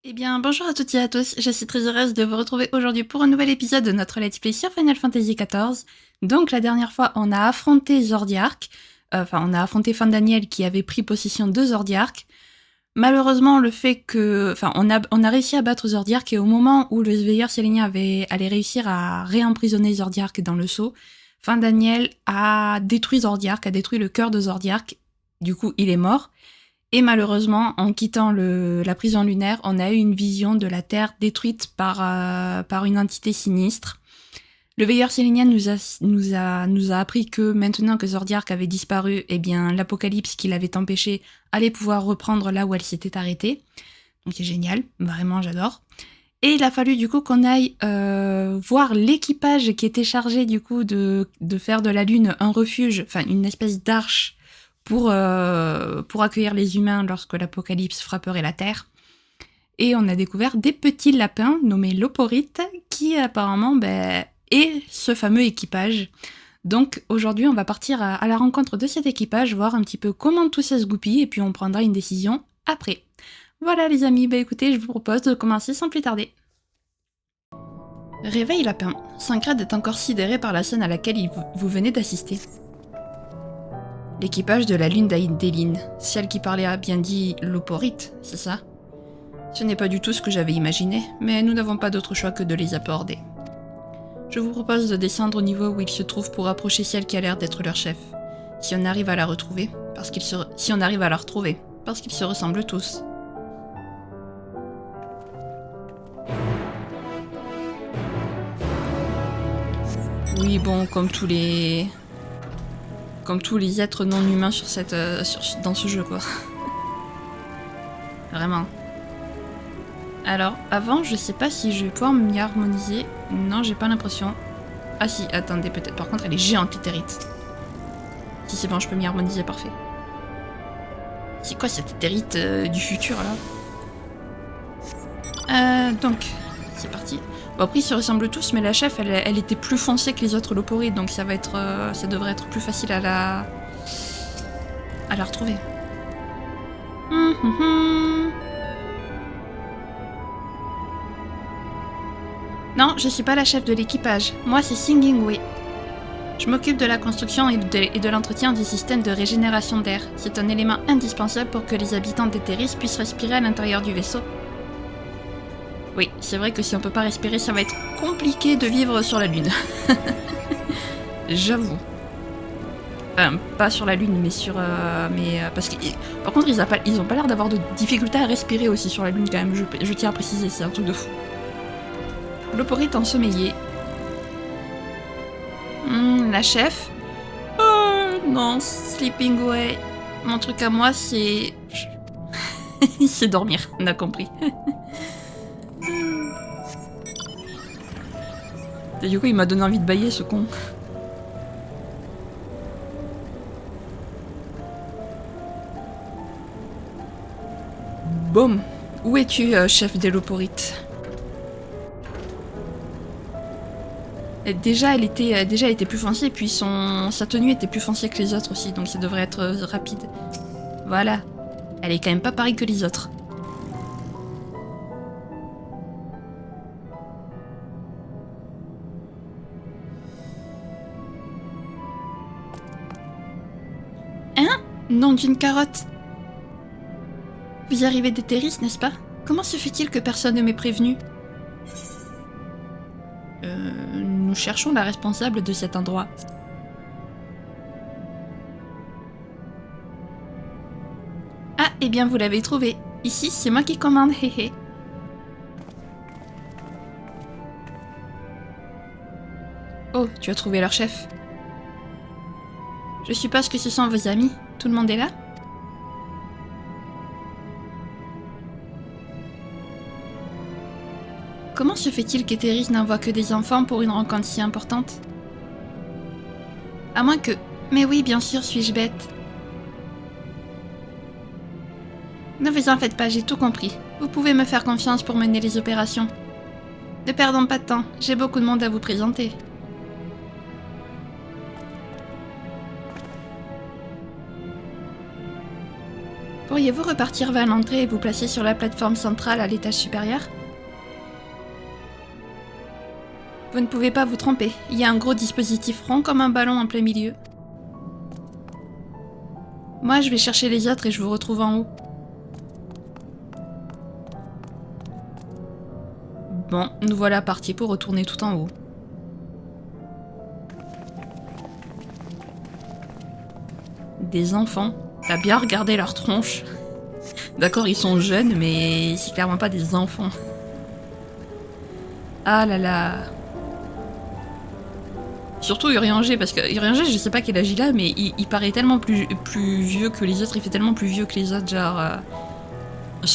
Eh bien, bonjour à toutes et à tous, je suis très heureuse de vous retrouver aujourd'hui pour un nouvel épisode de notre Let's Play sur Final Fantasy XIV. Donc, la dernière fois, on a affronté Zordiark, on a affronté Fandaniel qui avait pris possession de Zordiark. Malheureusement, le fait que... on a réussi à battre Zordiark et au moment où le veilleur sélénien allait réussir à réemprisonner Zordiark dans le seau, Fandaniel a détruit Zordiark, a détruit le cœur de Zordiark. Du coup, il est mort. Et malheureusement, en quittant la prison lunaire, on a eu une vision de la Terre détruite par une entité sinistre. Le veilleur sélénien nous a appris que maintenant que Zordiark avait disparu, eh bien l'apocalypse qui l'avait empêché allait pouvoir reprendre là où elle s'était arrêtée. Donc c'est génial, vraiment j'adore. Et il a fallu du coup qu'on aille voir l'équipage qui était chargé du coup de faire de la Lune un refuge, enfin une espèce d'arche pour accueillir les humains lorsque l'apocalypse frapperait la Terre. Et on a découvert des petits lapins nommés Loporites qui apparemment est ce fameux équipage. Donc aujourd'hui on va partir à la rencontre de cet équipage, voir un petit peu comment tout ça se goupille et puis on prendra une décision après. Voilà les amis, écoutez, je vous propose de commencer sans plus tarder. Réveil lapin, Sancrad est encore sidéré par la scène à laquelle vous venez d'assister. L'équipage de la lune d'Aïdéline, celle qui parlait a bien dit Loporite, c'est ça? Ce n'est pas du tout ce que j'avais imaginé, mais nous n'avons pas d'autre choix que de les aborder. Je vous propose de descendre au niveau où ils se trouvent pour approcher celle qui a l'air d'être leur chef. Si on arrive à la retrouver, parce qu'ils se ressemblent tous. Oui, bon, comme tous les êtres non humains dans ce jeu, quoi. Vraiment. Alors, avant, je sais pas si je vais pouvoir m'y harmoniser. Non, j'ai pas l'impression. Ah si, attendez, peut-être. Par contre, elle est géante, l'éthérite. Si c'est bon, je peux m'y harmoniser, parfait. C'est quoi cette éthérite du futur, là? Donc, c'est parti. Bon, après, ils se ressemblent tous, mais la chef, elle était plus foncée que les autres Loporites, donc ça devrait être plus facile à la retrouver. Non, je suis pas la chef de l'équipage. Moi, c'est Singing Wei. Je m'occupe de la construction et de l'entretien du système de régénération d'air. C'est un élément indispensable pour que les habitants d'Etheris puissent respirer à l'intérieur du vaisseau. Oui, c'est vrai que si on peut pas respirer, ça va être compliqué de vivre sur la Lune. J'avoue. Enfin, pas sur la Lune, mais parce que... Par contre, ils ont pas l'air d'avoir de difficultés à respirer aussi sur la Lune quand même, je tiens à préciser, c'est un truc de fou. Loporite ensommeillée. La chef. Oh non, Sleeping Away. Mon truc à moi, c'est... c'est dormir, on a compris. Et du coup, il m'a donné envie de bailler, ce con. Boum. Où es-tu, chef des Loporites? Déjà, elle était plus foncée, et puis sa tenue était plus foncée que les autres aussi, donc ça devrait être rapide. Voilà. Elle est quand même pas pareille que les autres. Hein? Nom d'une carotte. Vous arrivez d'Etheris, n'est-ce pas? Comment se fait-il que personne ne m'ait prévenu? Nous cherchons la responsable de cet endroit. Ah, eh bien vous l'avez trouvé. Ici, c'est moi qui commande, hé. Oh, tu as trouvé leur chef. Je suppose que ce sont vos amis. Tout le monde est là? Comment se fait-il qu'Etheris n'envoie que des enfants pour une rencontre si importante? À moins que... Mais oui, bien sûr, suis-je bête? Ne vous en faites pas, j'ai tout compris. Vous pouvez me faire confiance pour mener les opérations. Ne perdons pas de temps, j'ai beaucoup de monde à vous présenter. Pourriez-vous repartir vers l'entrée et vous placer sur la plateforme centrale à l'étage supérieur? Vous ne pouvez pas vous tromper. Il y a un gros dispositif rond comme un ballon en plein milieu. Moi, je vais chercher les autres et je vous retrouve en haut. Bon, nous voilà partis pour retourner tout en haut. Des enfants. T'as bien regardé leur tronche. D'accord, ils sont jeunes, mais c'est clairement pas des enfants. Ah là là. Surtout Urianger, parce que Urianger, je sais pas quel âge il a, mais il paraît tellement plus vieux que les autres, il fait tellement plus vieux que les autres, genre...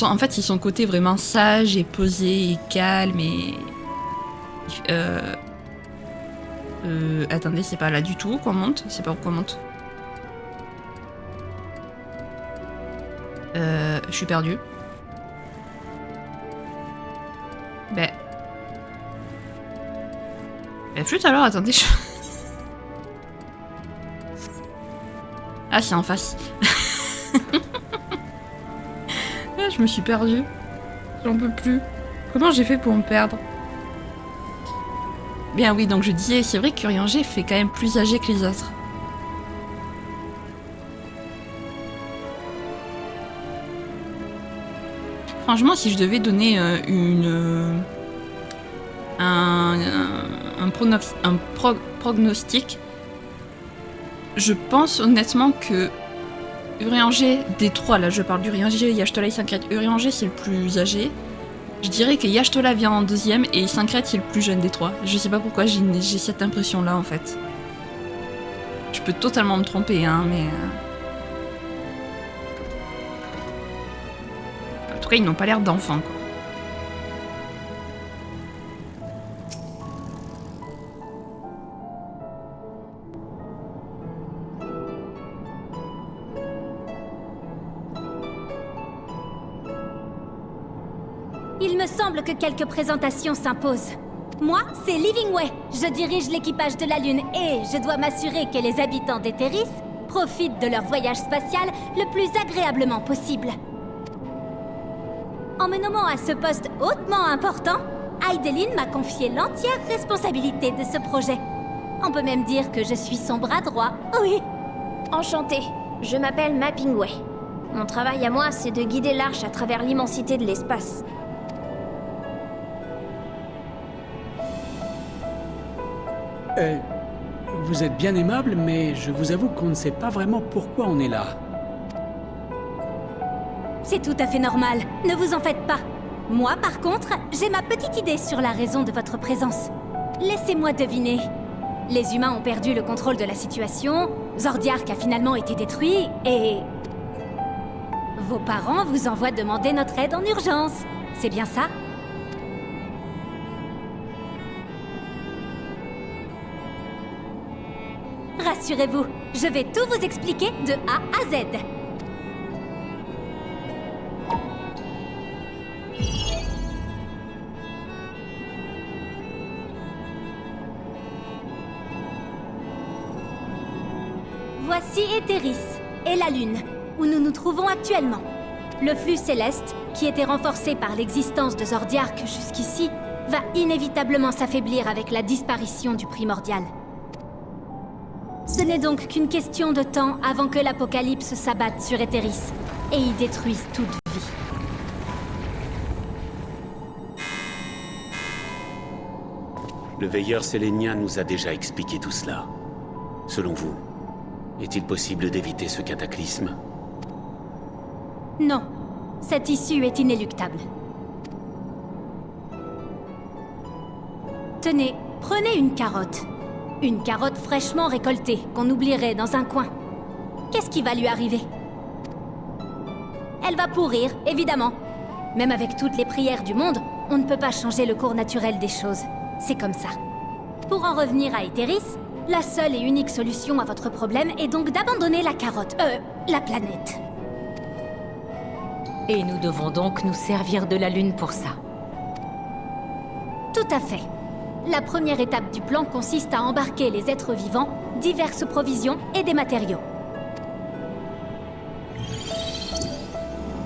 en fait, c'est son côté vraiment sage et posé et calme et... attendez, c'est pas là du tout qu'on monte, c'est pas où qu'on monte. Je suis perdue. Ben... flûte alors, attendez, Ah, c'est en face. Ah, je me suis perdue. J'en peux plus. Comment j'ai fait pour me perdre? Bien oui, donc je disais, c'est vrai qu'Urianger fait quand même plus âgé que les autres. Franchement, si je devais donner un prognostic, je pense honnêtement que Urianger, des trois, là je parle d'Urianger, Y'Achtola et Syncrète. Urianger c'est le plus âgé. Je dirais que Y'Achtola vient en deuxième et Syncrète c'est le plus jeune des trois. Je sais pas pourquoi j'ai cette impression là en fait. Je peux totalement me tromper hein, mais... En tout cas ils n'ont pas l'air d'enfants quoi. Il me semble que quelques présentations s'imposent. Moi, c'est Livingway. Je dirige l'équipage de la Lune et je dois m'assurer que les habitants d'Etheris profitent de leur voyage spatial le plus agréablement possible. En me nommant à ce poste hautement important, Hydaelyn m'a confié l'entière responsabilité de ce projet. On peut même dire que je suis son bras droit, oui. Enchantée, je m'appelle Mappingway. Mon travail à moi, c'est de guider l'Arche à travers l'immensité de l'espace. Vous êtes bien aimable, mais je vous avoue qu'on ne sait pas vraiment pourquoi on est là. C'est tout à fait normal, ne vous en faites pas. Moi, par contre, j'ai ma petite idée sur la raison de votre présence. Laissez-moi deviner. Les humains ont perdu le contrôle de la situation, Zordiark a finalement été détruit, et... vos parents vous envoient demander notre aide en urgence. C'est bien ça? Rassurez-vous, je vais tout vous expliquer de A à Z. Voici Etheris et la Lune, où nous nous trouvons actuellement. Le flux céleste, qui était renforcé par l'existence de Zordiark jusqu'ici, va inévitablement s'affaiblir avec la disparition du primordial. Ce n'est donc qu'une question de temps avant que l'apocalypse s'abatte sur Etheris et y détruise toute vie. Le veilleur sélénien nous a déjà expliqué tout cela. Selon vous, est-il possible d'éviter ce cataclysme? Non, cette issue est inéluctable. Tenez, prenez une carotte. Une carotte fraîchement récoltée, qu'on oublierait dans un coin. Qu'est-ce qui va lui arriver? Elle va pourrir, évidemment. Même avec toutes les prières du monde, on ne peut pas changer le cours naturel des choses. C'est comme ça. Pour en revenir à Etheris, la seule et unique solution à votre problème est donc d'abandonner la carotte, la planète. Et nous devons donc nous servir de la Lune pour ça. Tout à fait. La première étape du plan consiste à embarquer les êtres vivants, diverses provisions et des matériaux.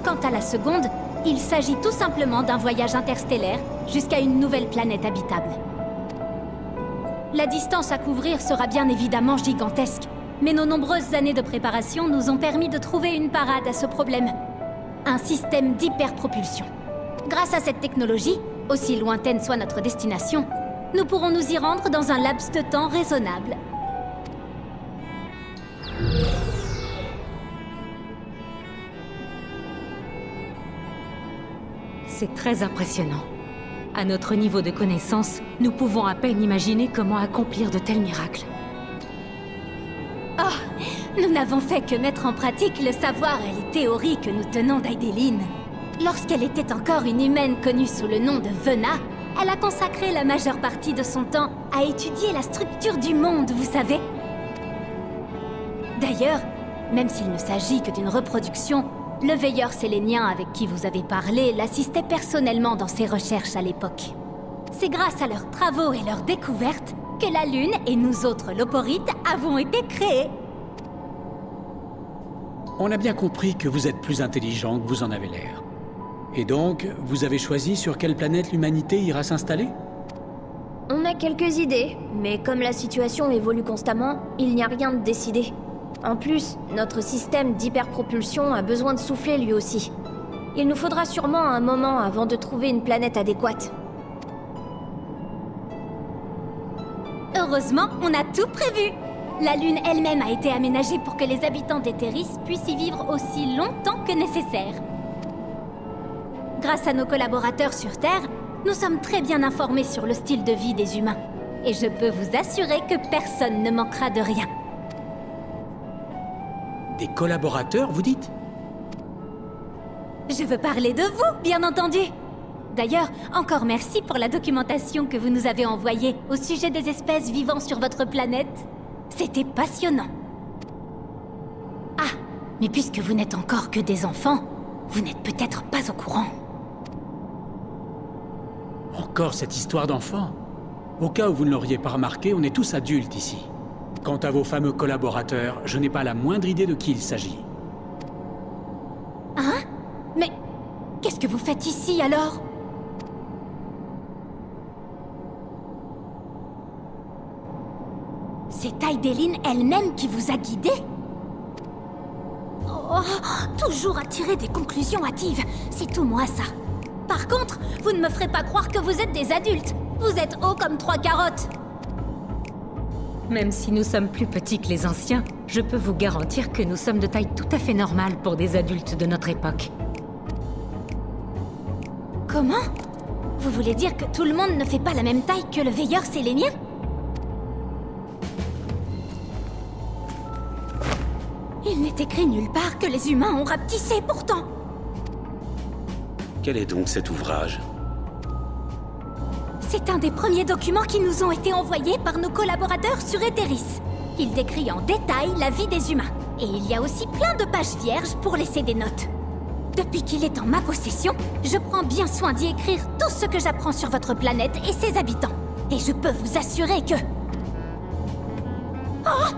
Quant à la seconde, il s'agit tout simplement d'un voyage interstellaire jusqu'à une nouvelle planète habitable. La distance à couvrir sera bien évidemment gigantesque, mais nos nombreuses années de préparation nous ont permis de trouver une parade à ce problème. Un système d'hyperpropulsion. Grâce à cette technologie, aussi lointaine soit notre destination, nous pourrons nous y rendre dans un laps de temps raisonnable. C'est très impressionnant. À notre niveau de connaissance, nous pouvons à peine imaginer comment accomplir de tels miracles. Nous n'avons fait que mettre en pratique le savoir et les théories que nous tenons d'Aideline. Lorsqu'elle était encore une humaine connue sous le nom de Vena, elle a consacré la majeure partie de son temps à étudier la structure du monde, vous savez. D'ailleurs, même s'il ne s'agit que d'une reproduction, le veilleur sélénien avec qui vous avez parlé l'assistait personnellement dans ses recherches à l'époque. C'est grâce à leurs travaux et leurs découvertes que la Lune et nous autres loporites avons été créés. On a bien compris que vous êtes plus intelligent que vous en avez l'air. Et donc, vous avez choisi sur quelle planète l'humanité ira s'installer? On a quelques idées, mais comme la situation évolue constamment, il n'y a rien de décidé. En plus, notre système d'hyperpropulsion a besoin de souffler lui aussi. Il nous faudra sûrement un moment avant de trouver une planète adéquate. Heureusement, on a tout prévu. La Lune elle-même a été aménagée pour que les habitants d'Etheris puissent y vivre aussi longtemps que nécessaire. Grâce à nos collaborateurs sur Terre, nous sommes très bien informés sur le style de vie des humains. Et je peux vous assurer que personne ne manquera de rien. Des collaborateurs, vous dites? Je veux parler de vous, bien entendu. D'ailleurs, encore merci pour la documentation que vous nous avez envoyée au sujet des espèces vivant sur votre planète. C'était passionnant. Ah, mais puisque vous n'êtes encore que des enfants, vous n'êtes peut-être pas au courant. Encore cette histoire d'enfant? Au cas où vous ne l'auriez pas remarqué, on est tous adultes ici. Quant à vos fameux collaborateurs, je n'ai pas la moindre idée de qui il s'agit. Hein? Mais qu'est-ce que vous faites ici alors? C'est Aideline elle-même qui vous a guidé? Oh, toujours à tirer des conclusions hâtives. C'est tout moi, ça. Par contre, vous ne me ferez pas croire que vous êtes des adultes. Vous êtes hauts comme 3 carottes. Même si nous sommes plus petits que les anciens, je peux vous garantir que nous sommes de taille tout à fait normale pour des adultes de notre époque. Comment? Vous voulez dire que tout le monde ne fait pas la même taille que le veilleur sélénien? Il n'est écrit nulle part que les humains ont rapetissé pourtant. Quel est donc cet ouvrage? C'est un des premiers documents qui nous ont été envoyés par nos collaborateurs sur Etheris. Il décrit en détail la vie des humains. Et il y a aussi plein de pages vierges pour laisser des notes. Depuis qu'il est en ma possession, je prends bien soin d'y écrire tout ce que j'apprends sur votre planète et ses habitants. Et je peux vous assurer que... Oh!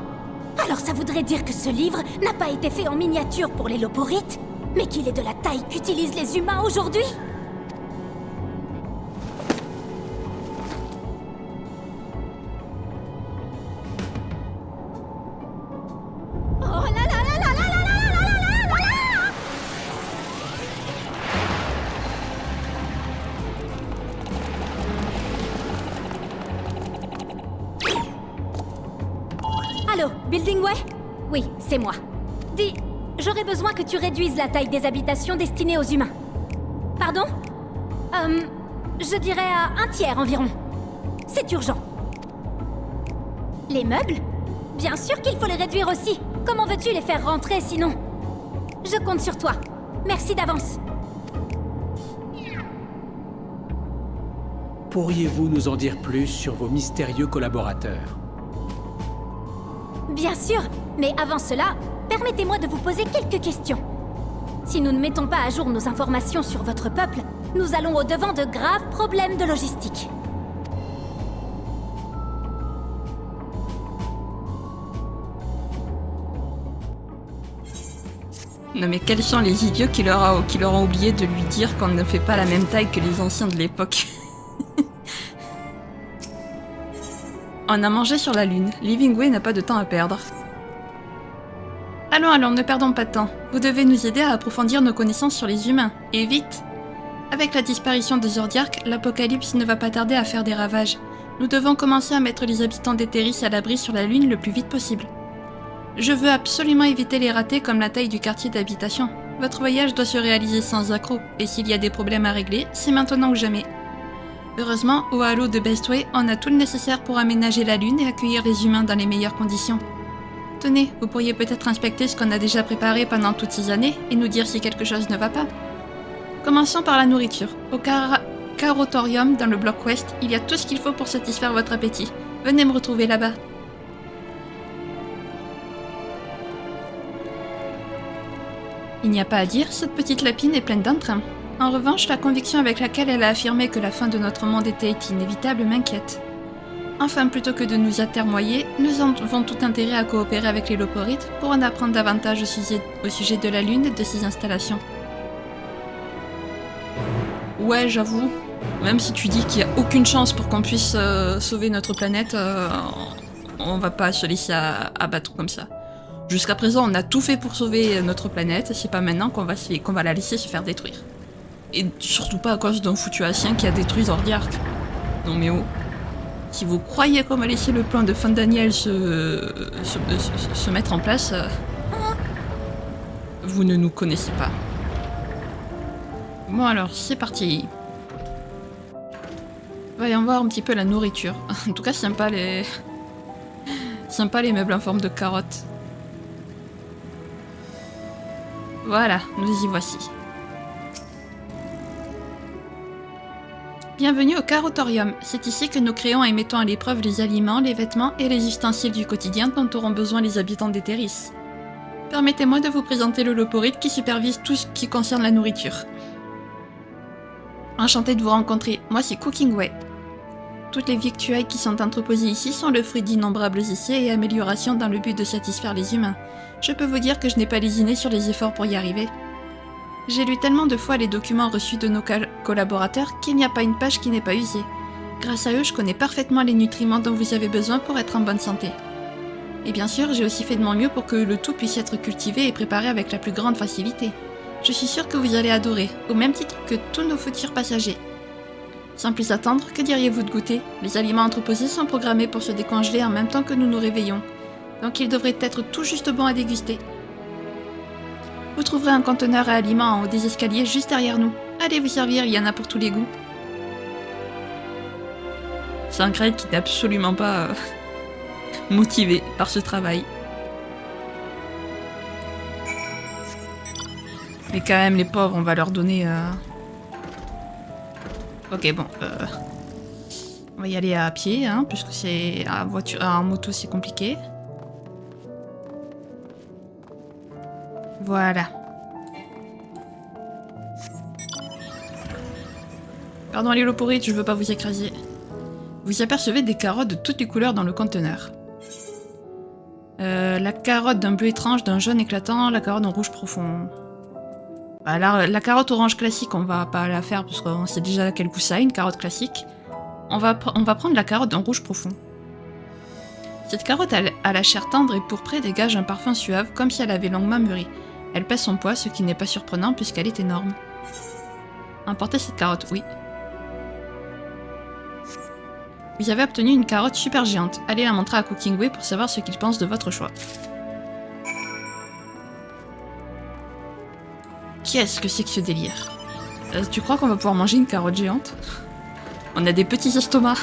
Alors ça voudrait dire que ce livre n'a pas été fait en miniature pour les loporites, mais qu'il est de la taille qu'utilisent les humains aujourd'hui? Oh là là là là là là là là là là là! Allô, Buildingway? Oui, c'est moi. Dis, j'aurais besoin que tu réduises la taille des habitations destinées aux humains. Pardon? Je dirais à 1/3 environ. C'est urgent. Les meubles? Bien sûr qu'il faut les réduire aussi. Comment veux-tu les faire rentrer sinon? Je compte sur toi. Merci d'avance. Pourriez-vous nous en dire plus sur vos mystérieux collaborateurs? Bien sûr, mais avant cela, permettez-moi de vous poser quelques questions. Si nous ne mettons pas à jour nos informations sur votre peuple, nous allons au-devant de graves problèmes de logistique. Non mais quels sont les idiots qui leur ont oublié de lui dire qu'on ne fait pas la même taille que les anciens de l'époque. On a mangé sur la Lune. Livingway n'a pas de temps à perdre. Allons, ne perdons pas de temps. Vous devez nous aider à approfondir nos connaissances sur les humains. Et vite! Avec la disparition de Zordiark, l'apocalypse ne va pas tarder à faire des ravages. Nous devons commencer à mettre les habitants d'Etheris à l'abri sur la Lune le plus vite possible. Je veux absolument éviter les ratés comme la taille du quartier d'habitation. Votre voyage doit se réaliser sans accroc, et s'il y a des problèmes à régler, c'est maintenant ou jamais. Heureusement, au halo de Bestway, on a tout le nécessaire pour aménager la Lune et accueillir les humains dans les meilleures conditions. Tenez, vous pourriez peut-être inspecter ce qu'on a déjà préparé pendant toutes ces années et nous dire si quelque chose ne va pas. Commençons par la nourriture. Au Carotorium, dans le bloc ouest, il y a tout ce qu'il faut pour satisfaire votre appétit. Venez me retrouver là-bas. Il n'y a pas à dire, cette petite lapine est pleine d'entrain. En revanche, la conviction avec laquelle elle a affirmé que la fin de notre monde était inévitable m'inquiète. Enfin, plutôt que de nous atermoyer, nous avons tout intérêt à coopérer avec les Loporites pour en apprendre davantage au sujet de la Lune et de ses installations. Ouais, j'avoue, même si tu dis qu'il n'y a aucune chance pour qu'on puisse sauver notre planète, on va pas se laisser abattre comme ça. Jusqu'à présent, on a tout fait pour sauver notre planète, c'est pas maintenant qu'on va la laisser se faire détruire. Et surtout pas à cause d'un foutu Hassien qui a détruit Zordiark. Non mais oh. Si vous croyez qu'on va laisser le plan de Fandaniel se mettre en place, vous ne nous connaissez pas. Bon alors, c'est parti. Voyons voir un petit peu la nourriture. En tout cas, sympa les meubles en forme de carotte. Voilà, nous y voici. Bienvenue au Carotorium. C'est ici que nous créons et mettons à l'épreuve les aliments, les vêtements et les ustensiles du quotidien dont auront besoin les habitants d'Etheris. Permettez-moi de vous présenter le Loporite qui supervise tout ce qui concerne la nourriture. Enchanté de vous rencontrer, moi c'est Cookingway. Toutes les victuailles qui sont entreposées ici sont le fruit d'innombrables essais et améliorations dans le but de satisfaire les humains. Je peux vous dire que je n'ai pas lésiné sur les efforts pour y arriver. J'ai lu tellement de fois les documents reçus de nos collaborateurs qu'il n'y a pas une page qui n'est pas usée. Grâce à eux, je connais parfaitement les nutriments dont vous avez besoin pour être en bonne santé. Et bien sûr, j'ai aussi fait de mon mieux pour que le tout puisse être cultivé et préparé avec la plus grande facilité. Je suis sûre que vous allez adorer, au même titre que tous nos futurs passagers. Sans plus attendre, que diriez-vous de goûter? Les aliments entreposés sont programmés pour se décongeler en même temps que nous nous réveillons, donc ils devraient être tout juste bons à déguster. Vous trouverez un conteneur à aliments en haut des escaliers juste derrière nous. Allez vous servir, il y en a pour tous les goûts. C'est un Kraid qui n'est absolument pas motivé par ce travail. Mais quand même, les pauvres, on va leur donner... Ok, bon. On va y aller à pied, hein, puisque c'est en moto, c'est compliqué. Voilà. Pardon les Loporites, je veux pas vous écraser. Vous apercevez des carottes de toutes les couleurs dans le conteneur. La carotte d'un bleu étrange, d'un jaune éclatant, la carotte d'un rouge profond. Bah, la carotte orange classique, on va pas la faire parce qu'on sait déjà quel goût ça a, une carotte classique. On va prendre la carotte d'un rouge profond. Cette carotte à la chair tendre et pourprée dégage un parfum suave comme si elle avait longuement mûri. Elle pèse son poids, ce qui n'est pas surprenant puisqu'elle est énorme. Emportez cette carotte, oui. Vous avez obtenu une carotte super géante. Allez la montrer à Cookingway pour savoir ce qu'il pense de votre choix. Qu'est-ce que c'est que ce délire? Tu crois qu'on va pouvoir manger une carotte géante? On a des petits estomacs.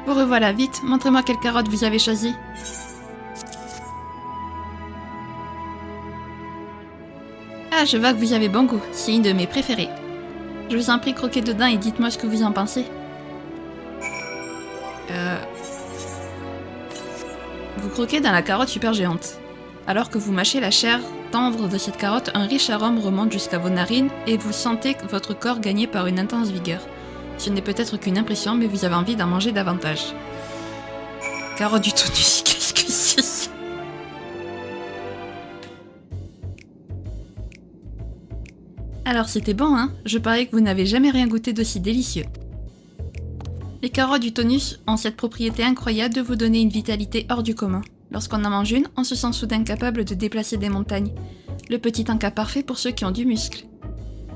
Vous revoilà, vite, montrez-moi quelle carotte vous avez choisie. Ah, je vois que vous avez bon goût, c'est une de mes préférées. Je vous en prie, croquez dedans et dites-moi ce que vous en pensez. Vous croquez dans la carotte super géante. Alors que vous mâchez la chair tendre de cette carotte, un riche arôme remonte jusqu'à vos narines et vous sentez votre corps gagné par une intense vigueur. Ce n'est peut-être qu'une impression, mais vous avez envie d'en manger davantage. Carotte du tonus, qu'est-ce que c'est? Alors c'était bon, hein? Je parie que vous n'avez jamais rien goûté d'aussi délicieux. Les carottes du tonus ont cette propriété incroyable de vous donner une vitalité hors du commun. Lorsqu'on en mange une, on se sent soudain capable de déplacer des montagnes. Le petit encas parfait pour ceux qui ont du muscle.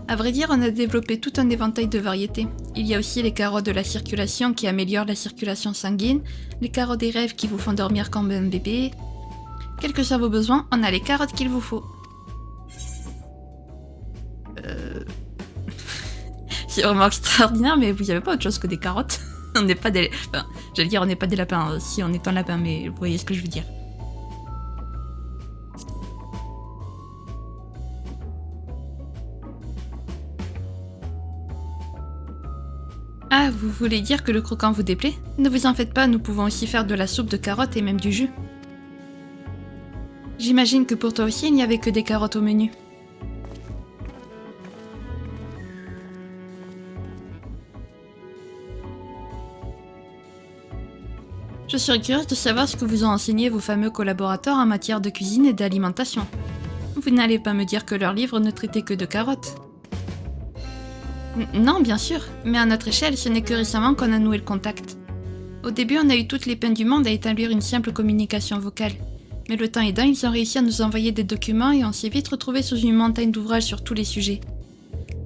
À vrai dire, on a développé tout un éventail de variétés. Il y a aussi les carottes de la circulation qui améliorent la circulation sanguine, les carottes des rêves qui vous font dormir comme un bébé. Quels que soient vos besoins, on a les carottes qu'il vous faut. C'est vraiment extraordinaire, mais vous n'avez pas autre chose que des carottes. On n'est pas des... Enfin, j'allais dire on n'est pas des lapins, si on est un lapin, mais vous voyez ce que je veux dire. Ah, vous voulez dire que le croquant vous déplaît? Ne vous en faites pas, nous pouvons aussi faire de la soupe de carottes et même du jus. J'imagine que pour toi aussi, il n'y avait que des carottes au menu. Je serais curieuse de savoir ce que vous ont enseigné vos fameux collaborateurs en matière de cuisine et d'alimentation. Vous n'allez pas me dire que leur livre ne traitait que de carottes. Non, bien sûr, mais à notre échelle, ce n'est que récemment qu'on a noué le contact. Au début, on a eu toutes les peines du monde à établir une simple communication vocale. Mais le temps aidant, ils ont réussi à nous envoyer des documents et on s'est vite retrouvés sous une montagne d'ouvrages sur tous les sujets.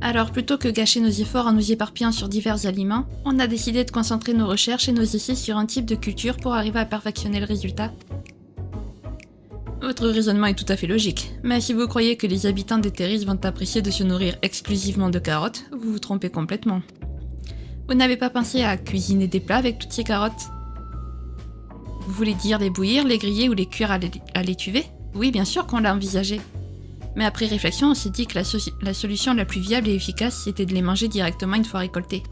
Alors, plutôt que gâcher nos efforts en nous éparpillant sur divers aliments, on a décidé de concentrer nos recherches et nos essais sur un type de culture pour arriver à perfectionner le résultat. Votre raisonnement est tout à fait logique, mais si vous croyez que les habitants d'Etheris vont apprécier de se nourrir exclusivement de carottes, vous vous trompez complètement. Vous n'avez pas pensé à cuisiner des plats avec toutes ces carottes? Vous voulez dire les bouillir, les griller ou les cuire à l'étuvée? Oui, bien sûr qu'on l'a envisagé. Mais après réflexion, on s'est dit que la solution la plus viable et efficace, c'était de les manger directement une fois récoltés.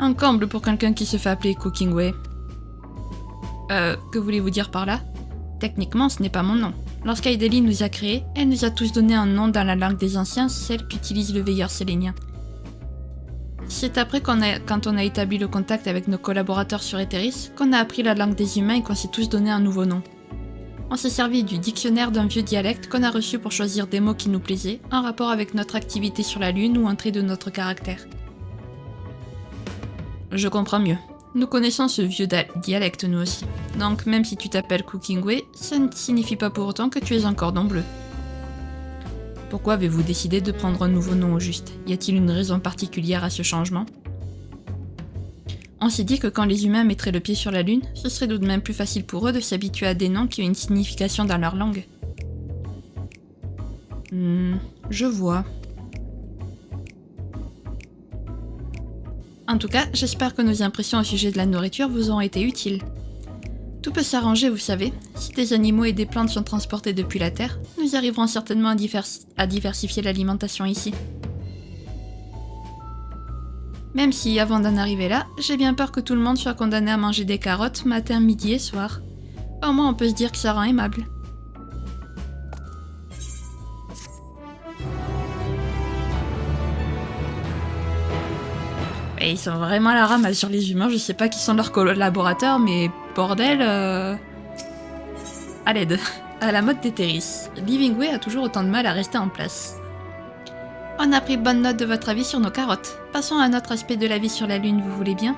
Un comble pour quelqu'un qui se fait appeler Cooking Way. Que voulez-vous dire par là? Techniquement, ce n'est pas mon nom. Lorsqu'Aideline nous a créés, elle nous a tous donné un nom dans la langue des anciens, celle qu'utilise le veilleur sélénien. C'est après quand on a établi le contact avec nos collaborateurs sur Etheris, qu'on a appris la langue des humains et qu'on s'est tous donné un nouveau nom. On s'est servi du dictionnaire d'un vieux dialecte qu'on a reçu pour choisir des mots qui nous plaisaient, en rapport avec notre activité sur la Lune ou un trait de notre caractère. Je comprends mieux. Nous connaissons ce vieux dialecte nous aussi. Donc même si tu t'appelles Cooking Way, ça ne signifie pas pour autant que tu es un cordon bleu. Pourquoi avez-vous décidé de prendre un nouveau nom au juste? Y a-t-il une raison particulière à ce changement? On s'est dit que quand les humains mettraient le pied sur la Lune, ce serait tout de même plus facile pour eux de s'habituer à des noms qui ont une signification dans leur langue. Je vois. En tout cas, j'espère que nos impressions au sujet de la nourriture vous ont été utiles. Tout peut s'arranger, vous savez. Si des animaux et des plantes sont transportés depuis la Terre, nous arriverons certainement à diversifier l'alimentation ici. Même si, avant d'en arriver là, j'ai bien peur que tout le monde soit condamné à manger des carottes matin, midi et soir. Au moins, on peut se dire que ça rend aimable. Et ils sont vraiment à la ramasse sur les humains, je sais pas qui sont leurs collaborateurs, mais bordel... À l'aide. À la mode d'Etheris, Living Way a toujours autant de mal à rester en place. On a pris bonne note de votre avis sur nos carottes. Passons à un autre aspect de la vie sur la Lune, vous voulez bien?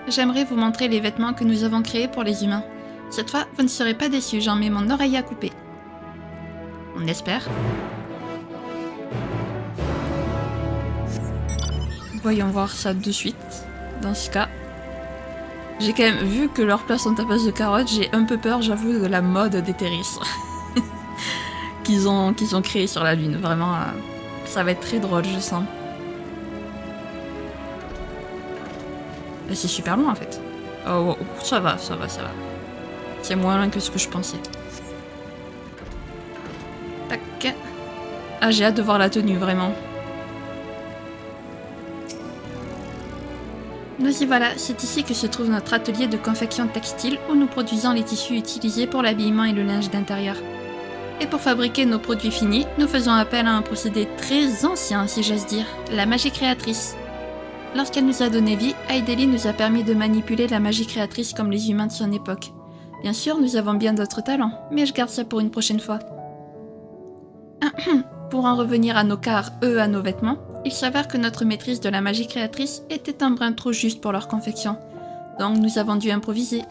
J'aimerais vous montrer les vêtements que nous avons créés pour les humains. Cette fois, vous ne serez pas déçus, j'en mets mon oreille à couper. On espère. Voyons voir ça de suite. Dans ce cas, j'ai quand même vu que leurs plats sont à base de carottes, j'ai un peu peur, j'avoue, de la mode d'Etheris qu'ils ont créé sur la Lune. Vraiment, ça va être très drôle, je sens. Et c'est super loin en fait. Oh, ça va. C'est moins loin que ce que je pensais. Tac. Ah, j'ai hâte de voir la tenue, vraiment. Nous y voilà, c'est ici que se trouve notre atelier de confection textile où nous produisons les tissus utilisés pour l'habillement et le linge d'intérieur. Et pour fabriquer nos produits finis, nous faisons appel à un procédé très ancien, si j'ose dire, la magie créatrice. Lorsqu'elle nous a donné vie, Aideline nous a permis de manipuler la magie créatrice comme les humains de son époque. Bien sûr, nous avons bien d'autres talents, mais je garde ça pour une prochaine fois. Pour en revenir à nos quarts, à nos vêtements, il s'avère que notre maîtrise de la magie créatrice était un brin trop juste pour leur confection. Donc nous avons dû improviser.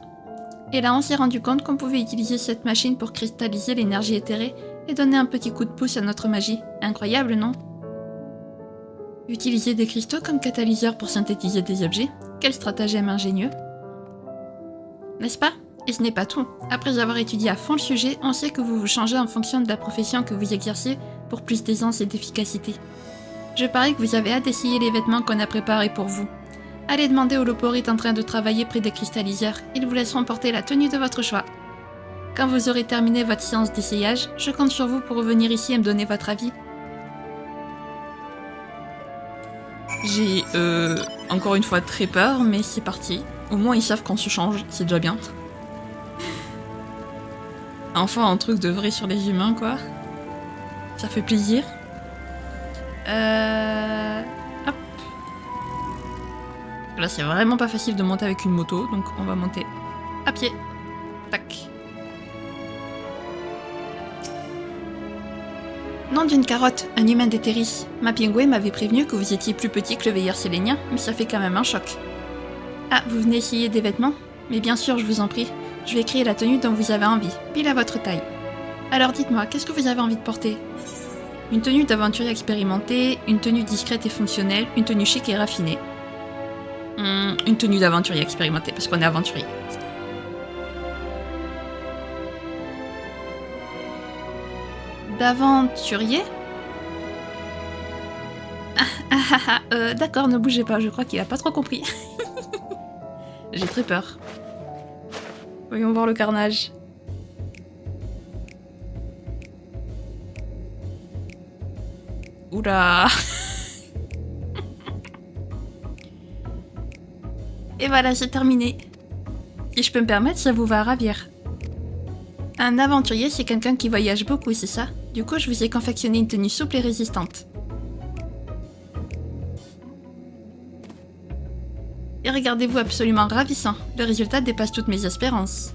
Et là on s'est rendu compte qu'on pouvait utiliser cette machine pour cristalliser l'énergie éthérée et donner un petit coup de pouce à notre magie. Incroyable, non? Utiliser des cristaux comme catalyseur pour synthétiser des objets, quel stratagème ingénieux. N'est-ce pas? Et ce n'est pas tout. Après avoir étudié à fond le sujet, on sait que vous vous changez en fonction de la profession que vous exercez pour plus d'aisance et d'efficacité. Je parie que vous avez hâte d'essayer les vêtements qu'on a préparés pour vous. Allez demander aux loporites en train de travailler près des cristalliseurs, ils vous laisseront porter la tenue de votre choix. Quand vous aurez terminé votre séance d'essayage, je compte sur vous pour revenir ici et me donner votre avis. J'ai encore une fois très peur, mais c'est parti. Au moins ils savent qu'on se change, c'est déjà bien. Enfin un truc de vrai sur les humains quoi. Ça fait plaisir. Hop. Là c'est vraiment pas facile de monter avec une moto, donc on va monter à pied. Tac. Nom d'une carotte, un humain d'Etheris. Ma pingouin m'avait prévenu que vous étiez plus petit que le veilleur sélénien, mais ça fait quand même un choc. Ah, vous venez essayer des vêtements? Mais bien sûr, je vous en prie. Je vais créer la tenue dont vous avez envie, pile à votre taille. Alors dites-moi, qu'est-ce que vous avez envie de porter? Une tenue d'aventurier expérimenté, une tenue discrète et fonctionnelle, une tenue chic et raffinée. Une tenue d'aventurier expérimenté, parce qu'on est aventurier. D'aventurier? D'accord, ne bougez pas, je crois qu'il a pas trop compris. J'ai très peur. Voyons voir le carnage. Oula. Et voilà, c'est terminé. Si je peux me permettre, ça vous va ravir. Un aventurier, c'est quelqu'un qui voyage beaucoup, c'est ça? Du coup, je vous ai confectionné une tenue souple et résistante. Et regardez-vous absolument ravissant. Le résultat dépasse toutes mes espérances.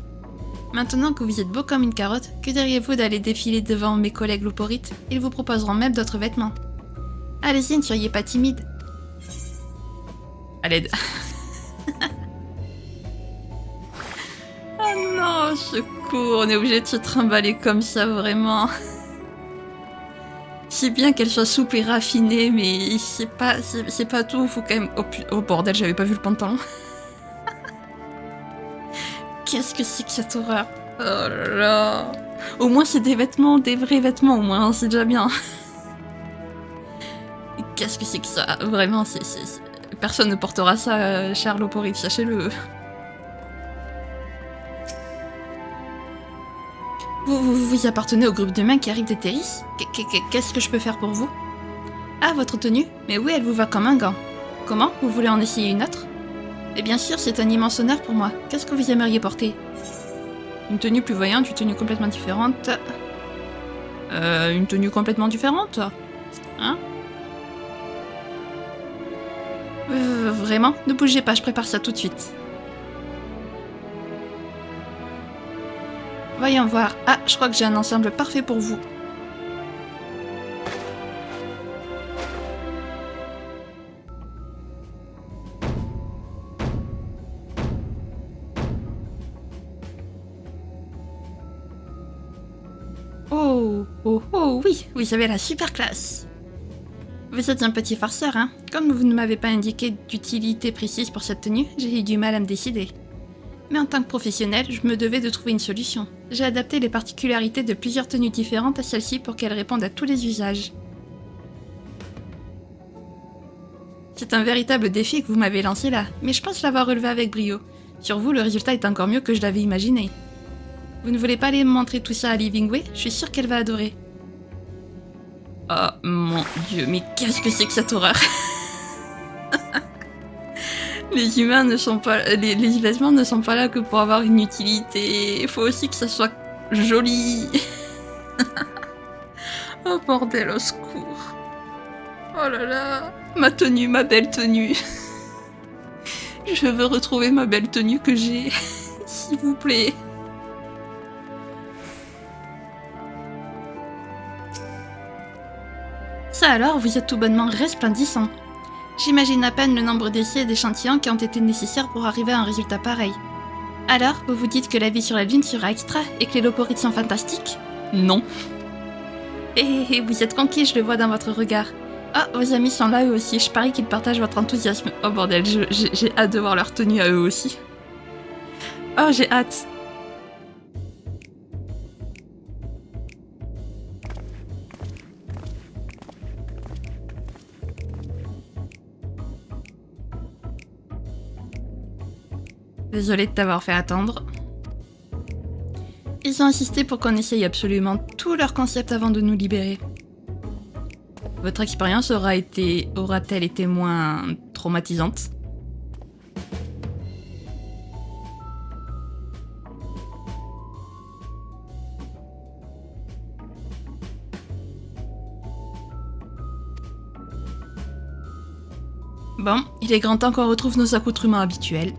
Maintenant que vous êtes beau comme une carotte, que diriez-vous d'aller défiler devant mes collègues loporites? Ils vous proposeront même d'autres vêtements. Allez-y, ne soyez pas timide. À l'aide. Oh non, secours, on est obligé de se trimballer comme ça, vraiment. C'est bien qu'elle soit souple et raffinée, mais c'est pas tout, faut quand même... Oh bordel, j'avais pas vu le pantalon. Qu'est-ce que c'est que cette horreur? Oh là là. Au moins c'est des vêtements, des vrais vêtements au moins, c'est déjà bien. Qu'est-ce que c'est que ça? Vraiment, personne ne portera ça, cher loporite, sachez-le. Vous appartenez au groupe d'humains qui arrive d'Etheris? Qu'est-ce que je peux faire pour vous? Ah, votre tenue? Mais oui, elle vous va comme un gant. Comment? Vous voulez en essayer une autre? Et bien sûr, c'est un immense honneur pour moi. Qu'est-ce que vous aimeriez porter? Une tenue plus voyante, une tenue complètement différente... une tenue complètement différente? Hein? Vraiment? Ne bougez pas, je prépare ça tout de suite. Voyons voir. Ah, je crois que j'ai un ensemble parfait pour vous. Oh, oui, vous avez la super classe. Vous êtes un petit farceur, hein? Comme vous ne m'avez pas indiqué d'utilité précise pour cette tenue, j'ai eu du mal à me décider. Mais en tant que professionnel, je me devais de trouver une solution. J'ai adapté les particularités de plusieurs tenues différentes à celle-ci pour qu'elles répondent à tous les usages. C'est un véritable défi que vous m'avez lancé là, mais je pense l'avoir relevé avec brio. Sur vous, le résultat est encore mieux que je l'avais imaginé. Vous ne voulez pas aller me montrer tout ça à Livingway? Je suis sûre qu'elle va adorer. Oh mon dieu, mais qu'est-ce que c'est que cette horreur? Les humains ne sont pas... Les vêtements ne sont pas là que pour avoir une utilité. Il faut aussi que ça soit joli. Oh bordel, au secours. Oh là là. Ma tenue, ma belle tenue. Je veux retrouver ma belle tenue que j'ai. S'il vous plaît. Ça alors, vous êtes tout bonnement resplendissant. J'imagine à peine le nombre d'essais et d'échantillons qui ont été nécessaires pour arriver à un résultat pareil. Alors, vous vous dites que la vie sur la Lune sera extra et que les loporites sont fantastiques? Non. Et vous êtes conquis, je le vois dans votre regard. Ah, vos amis sont là eux aussi, je parie qu'ils partagent votre enthousiasme. Oh bordel, j'ai hâte de voir leur tenue à eux aussi. Oh, j'ai hâte. Désolée de t'avoir fait attendre. Ils ont insisté pour qu'on essaye absolument tous leurs concepts avant de nous libérer. Votre expérience aura-t-elle été moins traumatisante? Bon, il est grand temps qu'on retrouve nos accoutrements habituels.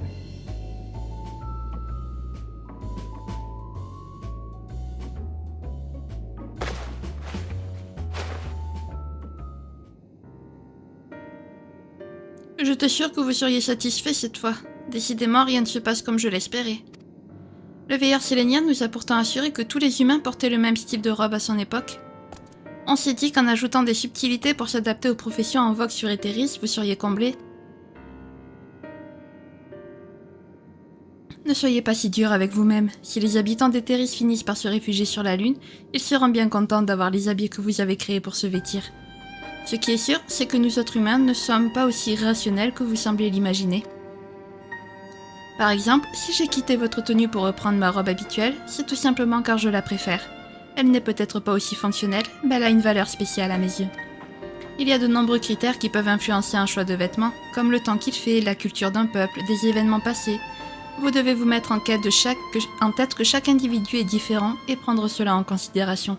Je t'assure que vous seriez satisfait cette fois. Décidément, rien ne se passe comme je l'espérais. Le veilleur sélénien nous a pourtant assuré que tous les humains portaient le même style de robe à son époque. On s'est dit qu'en ajoutant des subtilités pour s'adapter aux professions en vogue sur Etheris, vous seriez comblés. Ne soyez pas si dur avec vous-même. Si les habitants d'Etheris finissent par se réfugier sur la Lune, ils seront bien contents d'avoir les habits que vous avez créés pour se vêtir. Ce qui est sûr, c'est que nous autres humains ne sommes pas aussi rationnels que vous semblez l'imaginer. Par exemple, si j'ai quitté votre tenue pour reprendre ma robe habituelle, c'est tout simplement car je la préfère. Elle n'est peut-être pas aussi fonctionnelle, mais elle a une valeur spéciale à mes yeux. Il y a de nombreux critères qui peuvent influencer un choix de vêtements, comme le temps qu'il fait, la culture d'un peuple, des événements passés. Vous devez vous mettre en tête que chaque individu est différent et prendre cela en considération.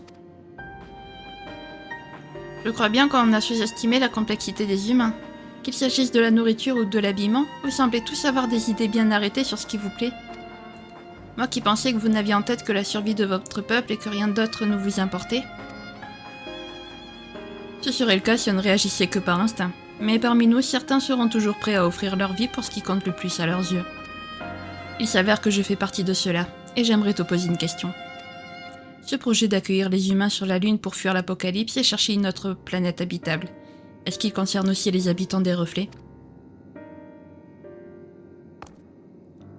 Je crois bien qu'on a sous-estimé la complexité des humains. Qu'il s'agisse de la nourriture ou de l'habillement, vous semblez tous avoir des idées bien arrêtées sur ce qui vous plaît. Moi qui pensais que vous n'aviez en tête que la survie de votre peuple et que rien d'autre ne vous importait. Ce serait le cas si on ne réagissait que par instinct. Mais parmi nous, certains seront toujours prêts à offrir leur vie pour ce qui compte le plus à leurs yeux. Il s'avère que je fais partie de cela, et j'aimerais te poser une question. Ce projet d'accueillir les humains sur la Lune pour fuir l'apocalypse et chercher une autre planète habitable, est-ce qu'il concerne aussi les habitants des reflets?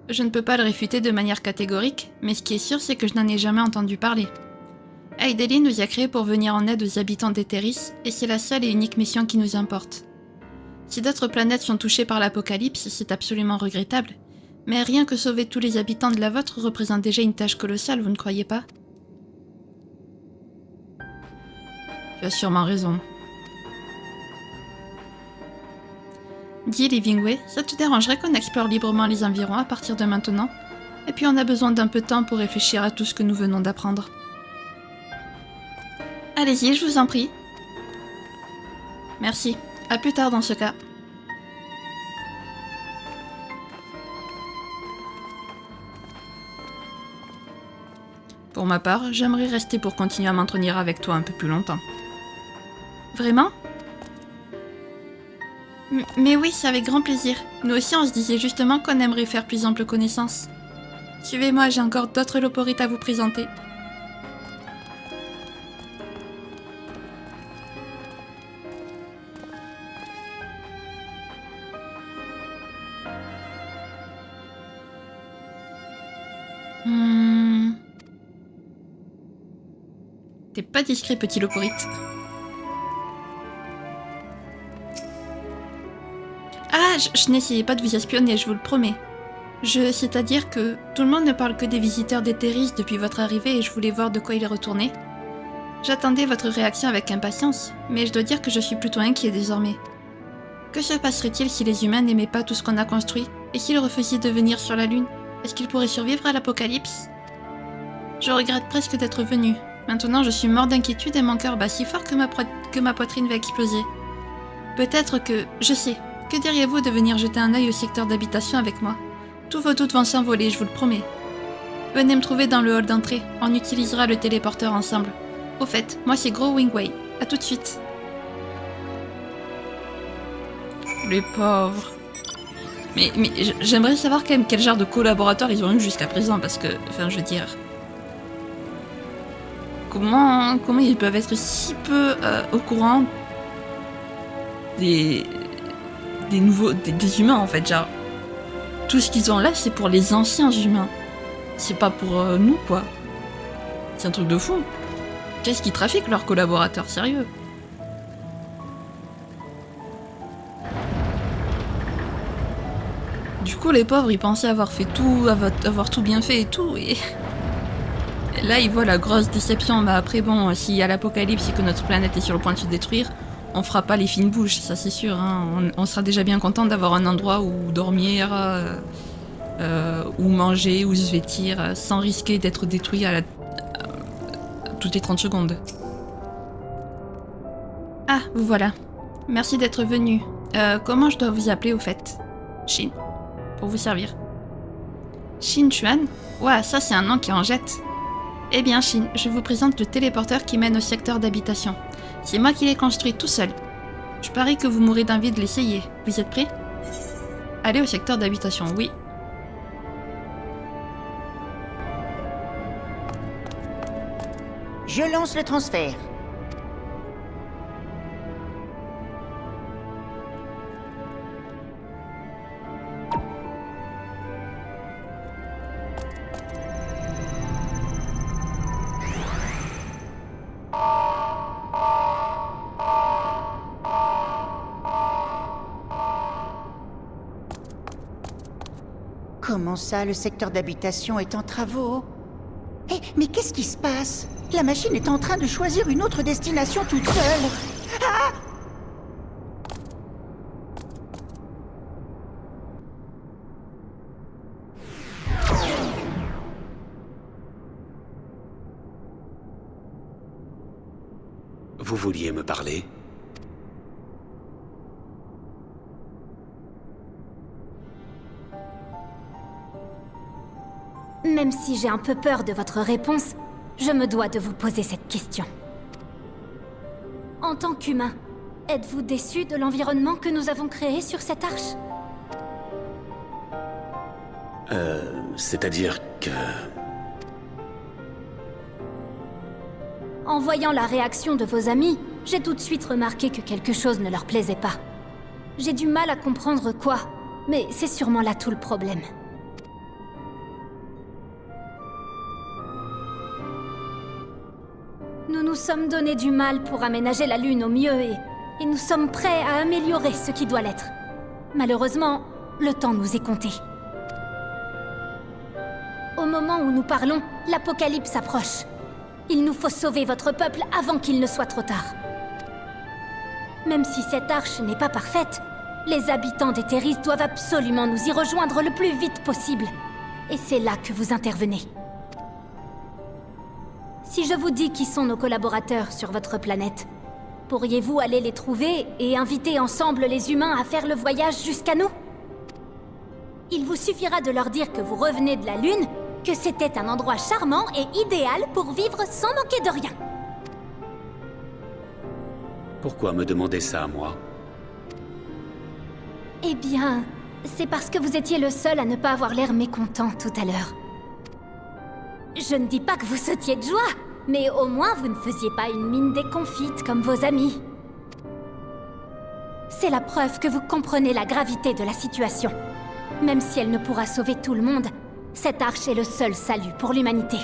Je ne peux pas le réfuter de manière catégorique, mais ce qui est sûr, c'est que je n'en ai jamais entendu parler. Aideli nous a créés pour venir en aide aux habitants d'Etheris, et c'est la seule et unique mission qui nous importe. Si d'autres planètes sont touchées par l'apocalypse, c'est absolument regrettable, mais rien que sauver tous les habitants de la vôtre représente déjà une tâche colossale, vous ne croyez pas? Tu as sûrement raison. Dis Livingway, ça te dérangerait qu'on explore librement les environs à partir de maintenant? Et puis on a besoin d'un peu de temps pour réfléchir à tout ce que nous venons d'apprendre. Allez-y, je vous en prie. Merci. À plus tard dans ce cas. Pour ma part, j'aimerais rester pour continuer à m'entretenir avec toi un peu plus longtemps. Vraiment? Mais oui, c'est avec grand plaisir. Nous aussi, on se disait justement qu'on aimerait faire plus ample connaissance. Suivez-moi, j'ai encore d'autres loporites à vous présenter. T'es pas discret, petit loporite. Ah, je n'essayais pas de vous espionner, je vous le promets. C'est-à-dire que tout le monde ne parle que des visiteurs d'Etheris depuis votre arrivée et je voulais voir de quoi il retournait. J'attendais votre réaction avec impatience, mais je dois dire que je suis plutôt inquiet désormais. Que se passerait-il si les humains n'aimaient pas tout ce qu'on a construit? Et s'ils refusaient de venir sur la Lune? Est-ce qu'ils pourraient survivre à l'apocalypse? Je regrette presque d'être venu. Maintenant, je suis mort d'inquiétude et mon cœur bat si fort que ma poitrine va exploser. Peut-être que... Je sais. Que diriez-vous de venir jeter un œil au secteur d'habitation avec moi? Tous vos doutes vont s'envoler, je vous le promets. Venez me trouver dans le hall d'entrée. On utilisera le téléporteur ensemble. Au fait, moi c'est Gros Wingway. À tout de suite. Les pauvres. Mais j'aimerais savoir quand même quel genre de collaborateurs ils ont eu jusqu'à présent, parce que, enfin, je veux dire... Comment ils peuvent être si peu au courant des nouveaux... des humains, en fait, genre... Tout ce qu'ils ont là, c'est pour les anciens humains. C'est pas pour nous, quoi. C'est un truc de fou. Qu'est-ce qu'ils trafiquent, leurs collaborateurs, sérieux? Du coup, les pauvres, ils pensaient avoir fait tout, avoir tout bien fait et tout, et... Là, ils voient la grosse déception. Bah après, bon, s'il y a l'apocalypse et que notre planète est sur le point de se détruire, on fera pas les fines bouches, ça c'est sûr, hein. On sera déjà bien content d'avoir un endroit où dormir, où manger, où se vêtir, sans risquer d'être détruit à toutes les 30 secondes. Ah, vous voilà. Merci d'être venu. Comment je dois vous appeler au fait? Shin, pour vous servir. Shin Chuan? Ouais, ça c'est un nom qui en jette. Eh bien Shin, je vous présente le téléporteur qui mène au secteur d'habitation. C'est moi qui l'ai construit tout seul. Je parie que vous mourrez d'envie de l'essayer. Vous êtes prêts? Allez au secteur d'habitation, oui. Je lance le transfert. Comment ça, le secteur d'habitation est en travaux? Mais qu'est-ce qui se passe? La machine est en train de choisir une autre destination toute seule. Ah! Vous vouliez me parler? Même si j'ai un peu peur de votre réponse, je me dois de vous poser cette question. En tant qu'humain, êtes-vous déçu de l'environnement que nous avons créé sur cette arche? C'est-à-dire que... En voyant la réaction de vos amis, j'ai tout de suite remarqué que quelque chose ne leur plaisait pas. J'ai du mal à comprendre quoi, mais c'est sûrement là tout le problème. Nous nous sommes donné du mal pour aménager la Lune au mieux et nous sommes prêts à améliorer ce qui doit l'être. Malheureusement, le temps nous est compté. Au moment où nous parlons, l'apocalypse approche. Il nous faut sauver votre peuple avant qu'il ne soit trop tard. Même si cette arche n'est pas parfaite, les habitants d'Etheris doivent absolument nous y rejoindre le plus vite possible. Et c'est là que vous intervenez. Si je vous dis qui sont nos collaborateurs sur votre planète, pourriez-vous aller les trouver et inviter ensemble les humains à faire le voyage jusqu'à nous? Il vous suffira de leur dire que vous revenez de la Lune, que c'était un endroit charmant et idéal pour vivre sans manquer de rien. Pourquoi me demander ça à moi? Eh bien, c'est parce que vous étiez le seul à ne pas avoir l'air mécontent tout à l'heure. Je ne dis pas que vous sautiez de joie, mais au moins vous ne faisiez pas une mine déconfite comme vos amis. C'est la preuve que vous comprenez la gravité de la situation. Même si elle ne pourra sauver tout le monde, cette arche est le seul salut pour l'humanité.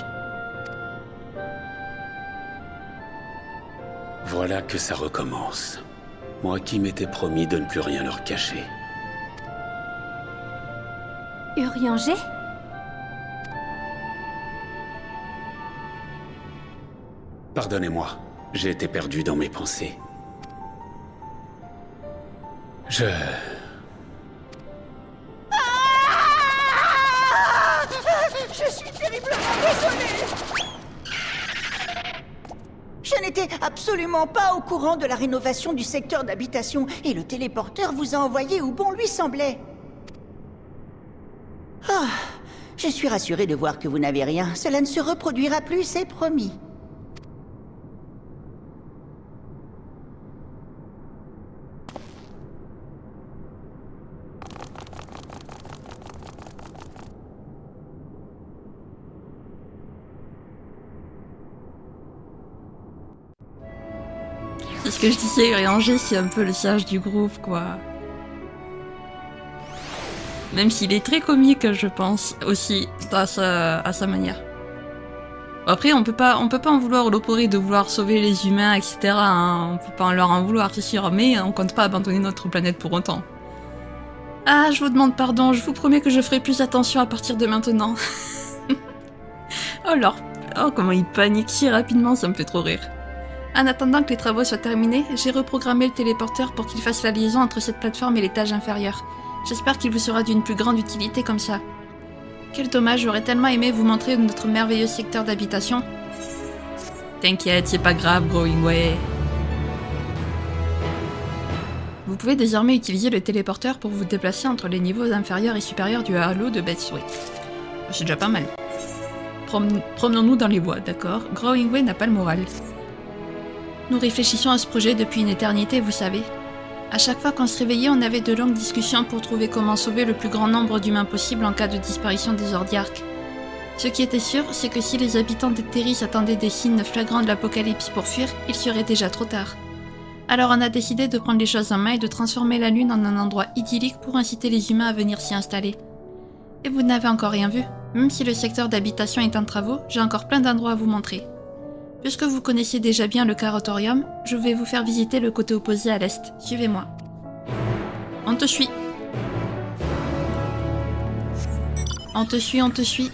Voilà que ça recommence. Moi qui m'étais promis de ne plus rien leur cacher. Urianger ? Pardonnez-moi, j'ai été perdu dans mes pensées. Je suis terriblement désolée. Je n'étais absolument pas au courant de la rénovation du secteur d'habitation et le téléporteur vous a envoyé où bon lui semblait. Ah, je suis rassurée de voir que vous n'avez rien. Cela ne se reproduira plus, c'est promis. ce que je disais, Ranger, c'est un peu le sage du groupe, quoi. Même s'il est très comique, je pense, aussi, à sa manière. Après, on peut pas en vouloir au Loporrit de vouloir sauver les humains, etc. Hein. On peut pas leur en vouloir, c'est sûr, mais on compte pas abandonner notre planète pour autant. Ah, je vous demande pardon, je vous promets que je ferai plus attention à partir de maintenant. Oh, comment il panique si rapidement, ça me fait trop rire. En attendant que les travaux soient terminés, j'ai reprogrammé le téléporteur pour qu'il fasse la liaison entre cette plateforme et l'étage inférieur. J'espère qu'il vous sera d'une plus grande utilité comme ça. Quel dommage, j'aurais tellement aimé vous montrer notre merveilleux secteur d'habitation. T'inquiète, c'est pas grave, Growing Way. Vous pouvez désormais utiliser le téléporteur pour vous déplacer entre les niveaux inférieurs et supérieurs du halo de Betsui. C'est déjà pas mal. Promenons-nous dans les bois, d'accord? Growing Way n'a pas le moral. Nous réfléchissons à ce projet depuis une éternité, vous savez. À chaque fois qu'on se réveillait, on avait de longues discussions pour trouver comment sauver le plus grand nombre d'humains possible en cas de disparition des Zordiarques. Ce qui était sûr, c'est que si les habitants de Terris attendaient des signes flagrants de l'apocalypse pour fuir, il serait déjà trop tard. Alors on a décidé de prendre les choses en main et de transformer la Lune en un endroit idyllique pour inciter les humains à venir s'y installer. Et vous n'avez encore rien vu. Même si le secteur d'habitation est en travaux, j'ai encore plein d'endroits à vous montrer. Puisque vous connaissez déjà bien le Carotorium, je vais vous faire visiter le côté opposé à l'est. Suivez-moi. On te suit. On te suit, on te suit.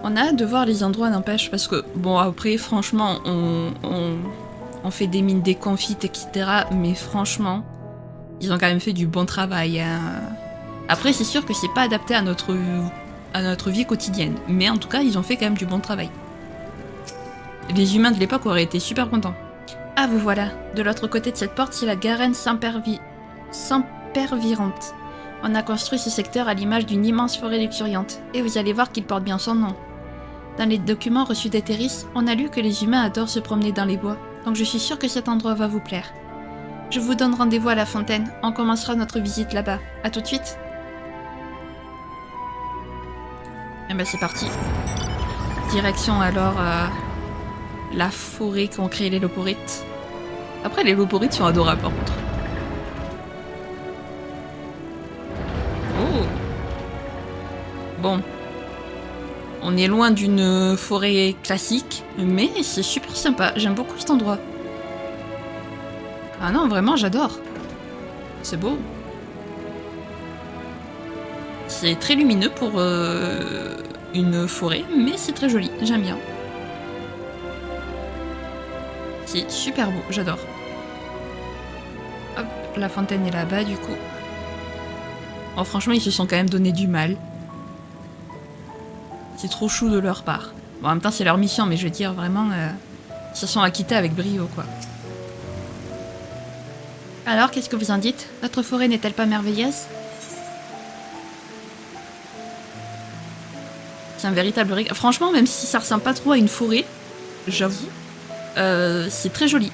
On a hâte de voir les endroits, n'empêche, parce que, bon, après, franchement, on fait des mines déconfites, etc. Mais franchement, ils ont quand même fait du bon travail. Hein. Après, c'est sûr que c'est pas adapté à notre vie quotidienne. Mais en tout cas, ils ont fait quand même du bon travail. Les humains de l'époque auraient été super contents. Ah, vous voilà. De l'autre côté de cette porte, c'est la Garenne Sempervirente. On a construit ce secteur à l'image d'une immense forêt luxuriante. Et vous allez voir qu'il porte bien son nom. Dans les documents reçus d'Eteris, on a lu que les humains adorent se promener dans les bois. Donc je suis sûre que cet endroit va vous plaire. Je vous donne rendez-vous à la fontaine. On commencera notre visite là-bas. À tout de suite. Et ben c'est parti. Direction alors la forêt qu'ont créé les Loporites. Après les Loporites sont adorables par contre. Oh. Bon. On est loin d'une forêt classique, mais c'est super sympa. J'aime beaucoup cet endroit. Ah non, vraiment, j'adore. C'est beau. C'est très lumineux pour une forêt, mais c'est très joli. J'aime bien. C'est super beau, j'adore. Hop, la fontaine est là-bas, du coup. Oh, franchement, ils se sont quand même donné du mal. C'est trop chou de leur part. Bon, en même temps, c'est leur mission, mais je veux dire, vraiment, ils se sont acquittés avec brio, quoi. Alors, qu'est-ce que vous en dites? Notre forêt n'est-elle pas merveilleuse? C'est un véritable régal. Franchement, même si ça ressemble pas trop à une forêt, j'avoue, c'est très joli.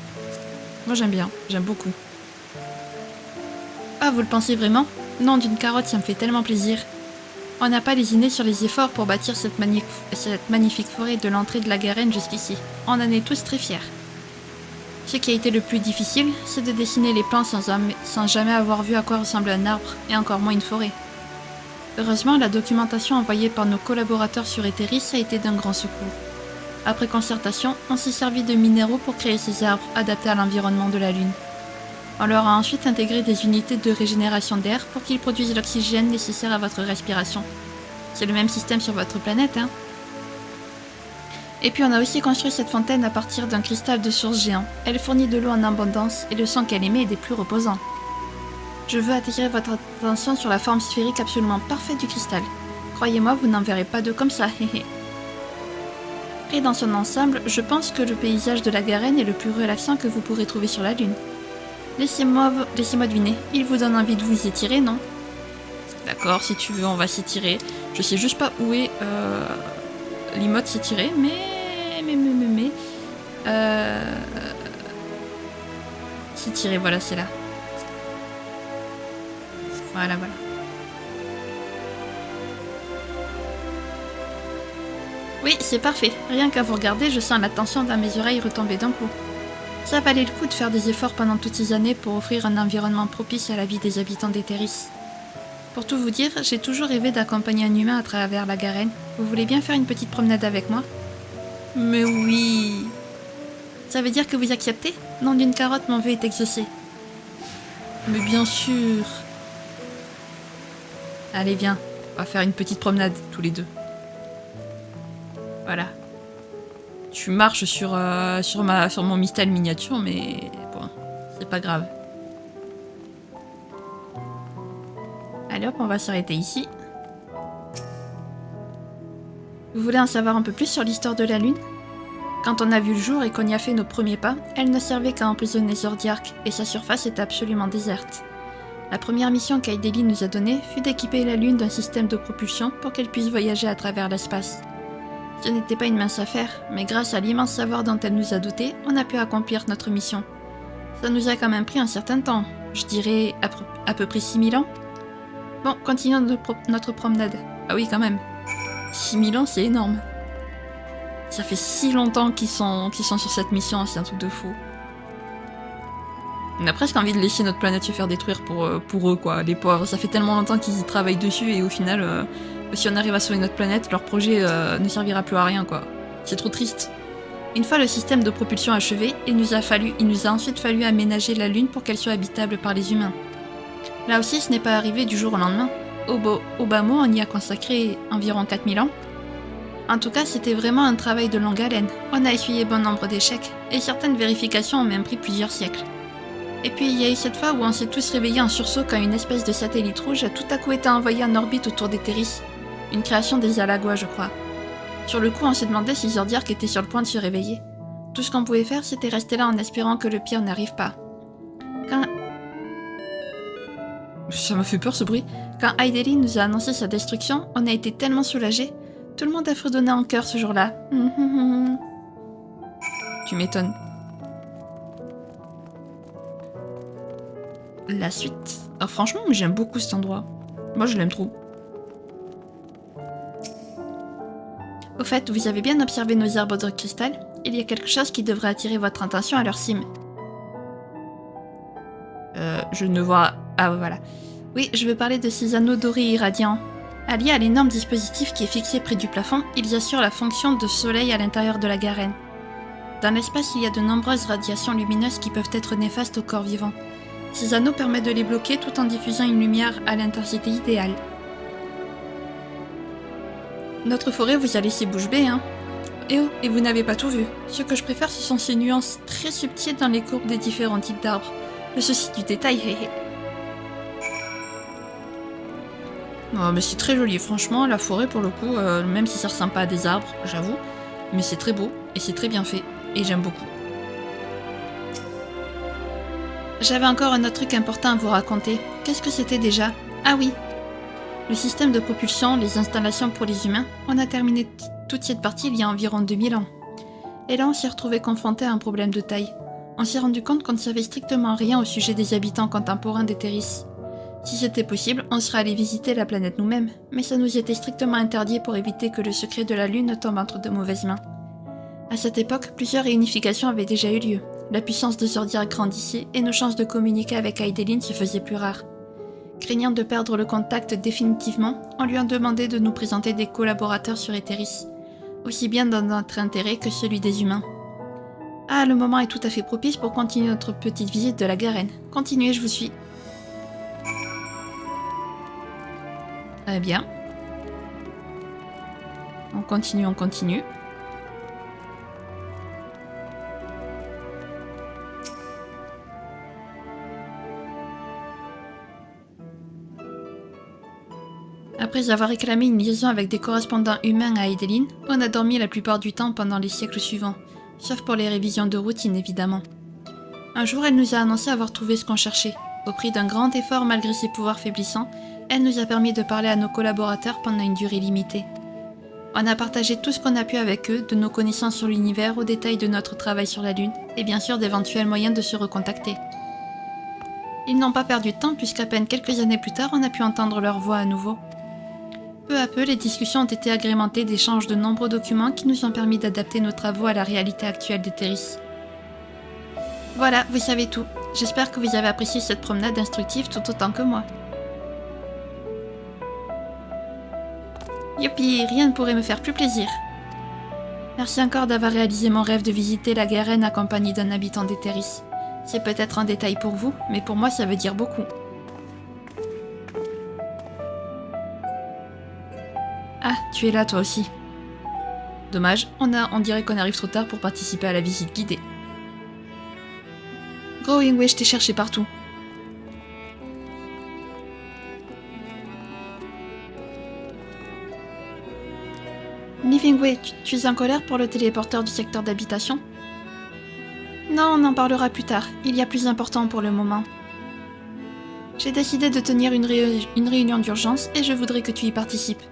Moi, j'aime bien. J'aime beaucoup. Ah, vous le pensez vraiment? Non, d'une carotte, ça me fait tellement plaisir. On n'a pas lésiné sur les efforts pour bâtir cette magnifique forêt de l'entrée de la Garenne jusqu'ici. On en est tous très fiers. Ce qui a été le plus difficile, c'est de dessiner les plans sans jamais avoir vu à quoi ressemble un arbre, et encore moins une forêt. Heureusement, la documentation envoyée par nos collaborateurs sur Eteris a été d'un grand secours. Après concertation, on s'est servi de minéraux pour créer ces arbres adaptés à l'environnement de la Lune. On leur a ensuite intégré des unités de régénération d'air pour qu'ils produisent l'oxygène nécessaire à votre respiration. C'est le même système sur votre planète, hein? Et puis on a aussi construit cette fontaine à partir d'un cristal de source géant. Elle fournit de l'eau en abondance et le son qu'elle émet est des plus reposants. Je veux attirer votre attention sur la forme sphérique absolument parfaite du cristal. Croyez-moi, vous n'en verrez pas deux comme ça, héhé. Et dans son ensemble, je pense que le paysage de la Garenne est le plus relaxant que vous pourrez trouver sur la Lune. Laissez-moi deviner, il vous donne envie de vous y étirer, non? D'accord, si tu veux, on va s'étirer. Je sais juste pas où est l'imote s'étirer, mais... S'étirer, voilà, c'est là. Voilà. Oui, c'est parfait. Rien qu'à vous regarder, je sens la tension dans mes oreilles retomber d'un coup. Ça valait le coup de faire des efforts pendant toutes ces années pour offrir un environnement propice à la vie des habitants d'Etheris. Pour tout vous dire, j'ai toujours rêvé d'accompagner un humain à travers la Garenne. Vous voulez bien faire une petite promenade avec moi? Mais oui! Ça veut dire que vous acceptez? Nom d'une carotte, mon vœu est exaucé. Mais bien sûr! Allez, viens, on va faire une petite promenade, tous les deux. Voilà. Tu marches sur mon Mistel miniature, mais bon, c'est pas grave. Allez hop, on va s'arrêter ici. Vous voulez en savoir un peu plus sur l'histoire de la Lune? Quand on a vu le jour et qu'on y a fait nos premiers pas, elle ne servait qu'à emprisonner Zordiark et sa surface était absolument déserte. La première mission qu'Aideline nous a donnée fut d'équiper la Lune d'un système de propulsion pour qu'elle puisse voyager à travers l'espace. Ce n'était pas une mince affaire, mais grâce à l'immense savoir dont elle nous a dotés, on a pu accomplir notre mission. Ça nous a quand même pris un certain temps, je dirais à peu près 6000 ans. Bon, continuons notre promenade. Ah oui, quand même. 6000 ans, c'est énorme. Ça fait si longtemps qu'ils sont sur cette mission, c'est un truc de fou. On a presque envie de laisser notre planète se faire détruire pour eux, quoi, les pauvres. Ça fait tellement longtemps qu'ils y travaillent dessus et au final, si on arrive à sauver notre planète, leur projet ne servira plus à rien, quoi. C'est trop triste. Une fois le système de propulsion achevé, il nous a ensuite fallu aménager la Lune pour qu'elle soit habitable par les humains. Là aussi, ce n'est pas arrivé du jour au lendemain. Au bas mot, on y a consacré environ 4000 ans. En tout cas, c'était vraiment un travail de longue haleine. On a essuyé bon nombre d'échecs, et certaines vérifications ont même pris plusieurs siècles. Et puis il y a eu cette fois où on s'est tous réveillés en sursaut quand une espèce de satellite rouge a tout à coup été envoyé en orbite autour d'Etheris. Une création des Alagois, je crois. Sur le coup, on s'est demandé si Zordiark était sur le point de se réveiller. Tout ce qu'on pouvait faire, c'était rester là en espérant que le pire n'arrive pas. Ça m'a fait peur ce bruit. Quand Aideline nous a annoncé sa destruction, on a été tellement soulagés. Tout le monde a fredonné en chœur ce jour-là. Tu m'étonnes. La suite. Oh, franchement, j'aime beaucoup cet endroit. Moi, je l'aime trop. Au fait, vous avez bien observé nos arbres de cristal? Il y a quelque chose qui devrait attirer votre attention à leur cime. Je ne vois... Ah, voilà. Oui, je veux parler de ces anneaux dorés irradiants. Alliés à l'énorme dispositif qui est fixé près du plafond, ils assurent la fonction de soleil à l'intérieur de la Garenne. Dans l'espace, il y a de nombreuses radiations lumineuses qui peuvent être néfastes aux corps vivants. Ces anneaux permettent de les bloquer tout en diffusant une lumière à l'intensité idéale. Notre forêt vous a laissé bouche bée, hein? Eh oh, et vous n'avez pas tout vu. Ce que je préfère, ce sont ces nuances très subtiles dans les courbes des différents types d'arbres. Le souci du détail, hé hé. Non, mais c'est très joli, franchement, la forêt pour le coup, même si ça ressemble pas à des arbres, j'avoue, mais c'est très beau et c'est très bien fait, et j'aime beaucoup. J'avais encore un autre truc important à vous raconter. Qu'est-ce que c'était déjà? Ah oui, le système de propulsion, les installations pour les humains, on a terminé toute cette partie il y a environ 2000 ans. Et là on s'est retrouvé confronté à un problème de taille. On s'est rendu compte qu'on ne savait strictement rien au sujet des habitants contemporains d'Etheris. Si c'était possible, on serait allé visiter la planète nous-mêmes, mais ça nous était strictement interdit pour éviter que le secret de la Lune tombe entre de mauvaises mains. À cette époque, plusieurs réunifications avaient déjà eu lieu. La puissance de Zordiark grandissait et nos chances de communiquer avec Aideline se faisaient plus rares. Craignant de perdre le contact définitivement, on lui a demandé de nous présenter des collaborateurs sur Etheris, aussi bien dans notre intérêt que celui des humains. Ah, le moment est tout à fait propice pour continuer notre petite visite de la Garenne. Continuez, je vous suis. Très bien. On continue, on continue. Après avoir réclamé une liaison avec des correspondants humains à Aideline, on a dormi la plupart du temps pendant les siècles suivants, sauf pour les révisions de routine évidemment. Un jour, elle nous a annoncé avoir trouvé ce qu'on cherchait. Au prix d'un grand effort malgré ses pouvoirs faiblissants, elle nous a permis de parler à nos collaborateurs pendant une durée limitée. On a partagé tout ce qu'on a pu avec eux, de nos connaissances sur l'univers aux détails de notre travail sur la Lune, et bien sûr d'éventuels moyens de se recontacter. Ils n'ont pas perdu de temps puisqu'à peine quelques années plus tard, on a pu entendre leur voix à nouveau. Peu à peu, les discussions ont été agrémentées d'échanges de nombreux documents qui nous ont permis d'adapter nos travaux à la réalité actuelle d'Etheris. Voilà, vous savez tout. J'espère que vous avez apprécié cette promenade instructive tout autant que moi. Youpi, rien ne pourrait me faire plus plaisir. Merci encore d'avoir réalisé mon rêve de visiter la Guérène accompagnée d'un habitant d'Etheris. C'est peut-être un détail pour vous, mais pour moi ça veut dire beaucoup. Ah, tu es là toi aussi. Dommage, on dirait qu'on arrive trop tard pour participer à la visite guidée. Growing Way, je t'ai cherché partout. Living Way, tu es en colère pour le téléporteur du secteur d'habitation? Non, on en parlera plus tard. Il y a plus important pour le moment. J'ai décidé de tenir une réunion d'urgence et je voudrais que tu y participes.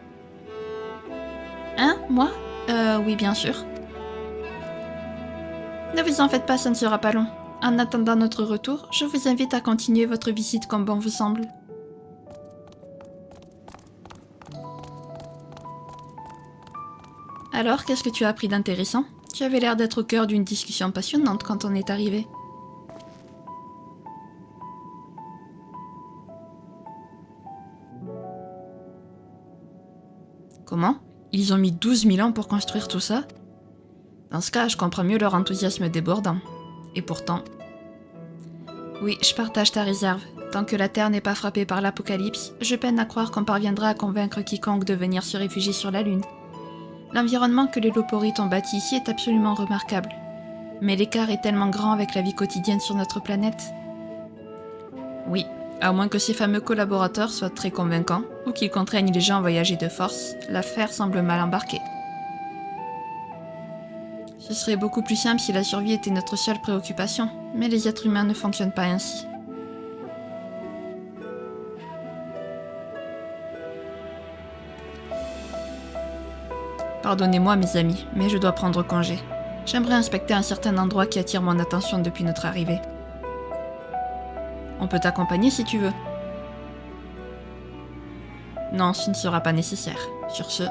Hein? Moi? Oui, bien sûr. Ne vous en faites pas, ça ne sera pas long. En attendant notre retour, je vous invite à continuer votre visite comme bon vous semble. Alors, qu'est-ce que tu as appris d'intéressant? Tu avais l'air d'être au cœur d'une discussion passionnante quand on est arrivé. Comment? Ils ont mis 12 000 ans pour construire tout ça? Dans ce cas, je comprends mieux leur enthousiasme débordant. Et pourtant... Oui, je partage ta réserve. Tant que la Terre n'est pas frappée par l'apocalypse, je peine à croire qu'on parviendra à convaincre quiconque de venir se réfugier sur la Lune. L'environnement que les Loporites ont bâti ici est absolument remarquable. Mais l'écart est tellement grand avec la vie quotidienne sur notre planète. Oui, à moins que ces fameux collaborateurs soient très convaincants, ou qu'ils contraignent les gens à voyager de force, l'affaire semble mal embarquée. Ce serait beaucoup plus simple si la survie était notre seule préoccupation, mais les êtres humains ne fonctionnent pas ainsi. Pardonnez-moi mes amis, mais je dois prendre congé. J'aimerais inspecter un certain endroit qui attire mon attention depuis notre arrivée. On peut t'accompagner si tu veux. Non, ce ne sera pas nécessaire. Sur ce...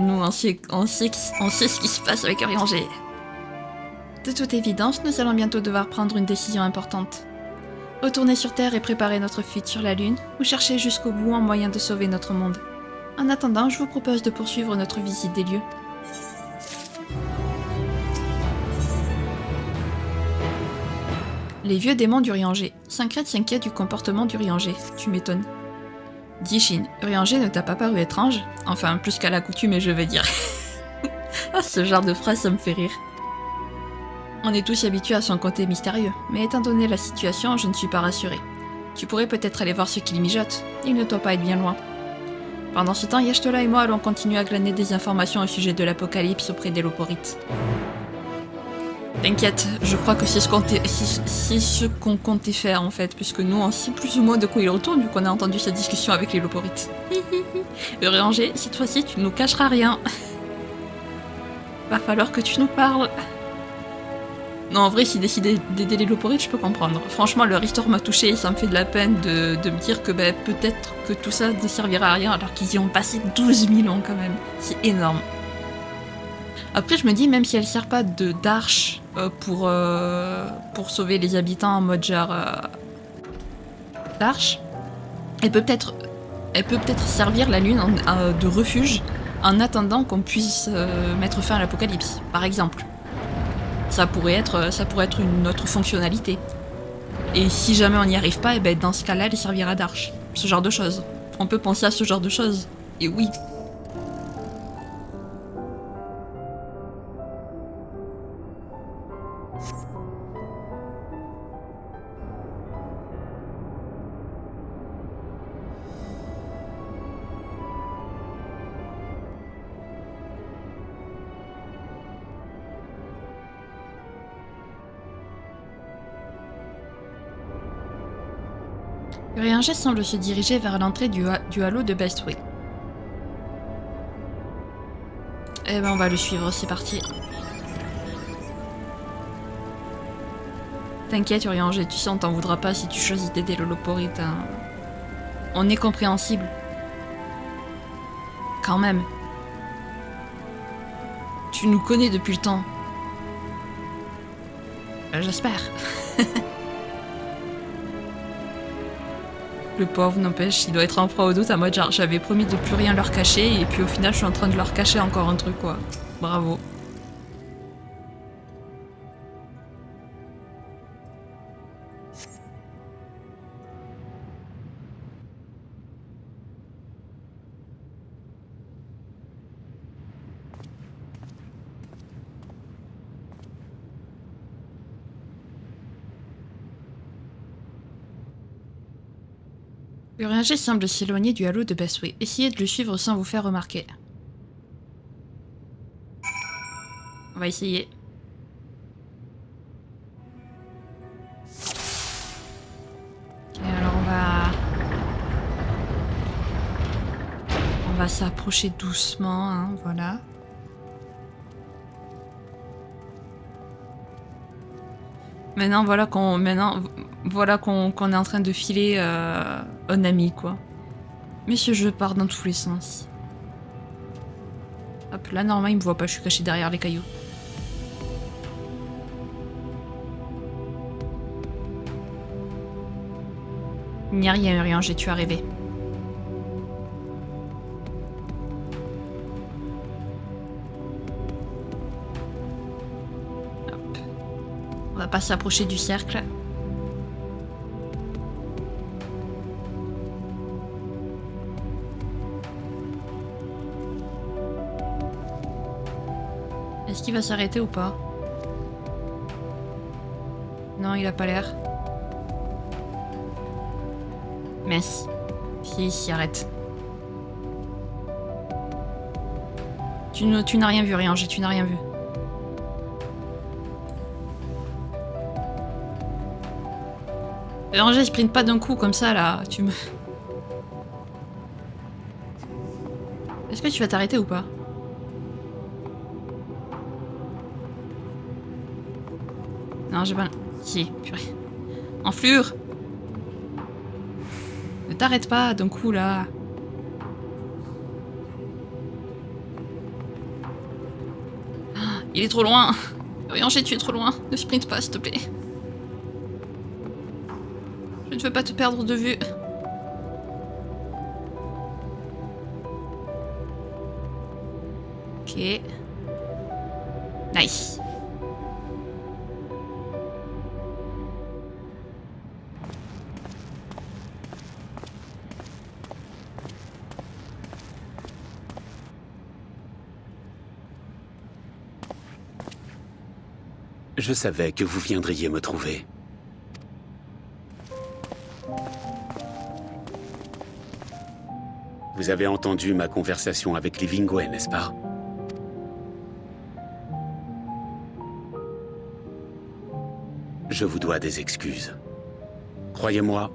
nous, on sait ce qui se passe avec Urianger. De toute évidence, nous allons bientôt devoir prendre une décision importante. Retourner sur Terre et préparer notre fuite sur la Lune, ou chercher jusqu'au bout un moyen de sauver notre monde. En attendant, je vous propose de poursuivre notre visite des lieux. Les vieux démons d'Urianger. Syncrète s'inquiète du comportement d'Urianger. Tu m'étonnes. Dis Shin, Urianger ne t'a pas paru étrange? Enfin, plus qu'à l'accoutumée, je veux dire. Ah, ce genre de phrase, ça me fait rire. On est tous habitués à son côté mystérieux, mais étant donné la situation, je ne suis pas rassurée. Tu pourrais peut-être aller voir ce qu'il mijote. Il ne doit pas être bien loin. Pendant ce temps, Y'shtola et moi allons continuer à glaner des informations au sujet de l'apocalypse auprès des Loporites. T'inquiète, je crois que c'est ce qu'on comptait faire en fait, puisque nous on sait plus ou moins de quoi il retourne vu qu'on a entendu cette discussion avec les Loporites. Urianger, cette fois-ci tu ne nous cacheras rien. Va falloir que tu nous parles. Non, en vrai, s'il décide d'aider les Loporites, je peux comprendre. Franchement, leur histoire m'a touché et ça me fait de la peine de me dire que peut-être que tout ça ne servira à rien alors qu'ils y ont passé 12 000 ans quand même. C'est énorme. Après, je me dis, même si elle sert pas d'arche pour sauver les habitants en mode genre d'arche, elle peut peut-être servir la Lune de refuge en attendant qu'on puisse mettre fin à l'apocalypse, par exemple. Ça pourrait être une autre fonctionnalité. Et si jamais on n'y arrive pas, et ben dans ce cas-là, elle servira d'arche. Ce genre de choses. On peut penser à ce genre de choses. Et oui. Urianger semble se diriger vers l'entrée du halo de Bestway. Eh ben on va le suivre, c'est parti. T'inquiète, Urianger, tu sais, on t'en voudra pas si tu choisis d'aider le Loporite. Hein. On est compréhensible. Quand même. Tu nous connais depuis le temps. J'espère. Le pauvre, n'empêche, il doit être en proie au doute à mode genre j'avais promis de plus rien leur cacher et puis au final je suis en train de leur cacher encore un truc quoi. Bravo. Urianger semble s'éloigner du halo de Bestway. Essayez de le suivre sans vous faire remarquer. On va essayer. Ok, alors on va s'approcher doucement, hein, voilà. Maintenant, voilà qu'on est en train de filer un ami, quoi. Monsieur, je pars dans tous les sens. Hop, là, normalement, il me voit pas, je suis caché derrière les cailloux. Il n'y a rien, j'ai tué à rêver. On va pas s'approcher du cercle. Est-ce qu'il va s'arrêter ou pas? Non, il a pas l'air. Mince. Si, arrête. Tu n'as rien vu, Urianger, tu n'as rien vu. Urianger, sprint pas d'un coup comme ça là, tu me... Est-ce que tu vas t'arrêter ou pas? Non, j'ai pas... Si, purée. Enflure! Ne t'arrête pas d'un coup là. Ah, il est trop loin! Urianger, tu es trop loin. Ne sprint pas, s'il te plaît. Je ne veux pas te perdre de vue. Ok. Nice. Je savais que vous viendriez me trouver. Vous avez entendu ma conversation avec Livingway, n'est-ce pas? Je vous dois des excuses. Croyez-moi,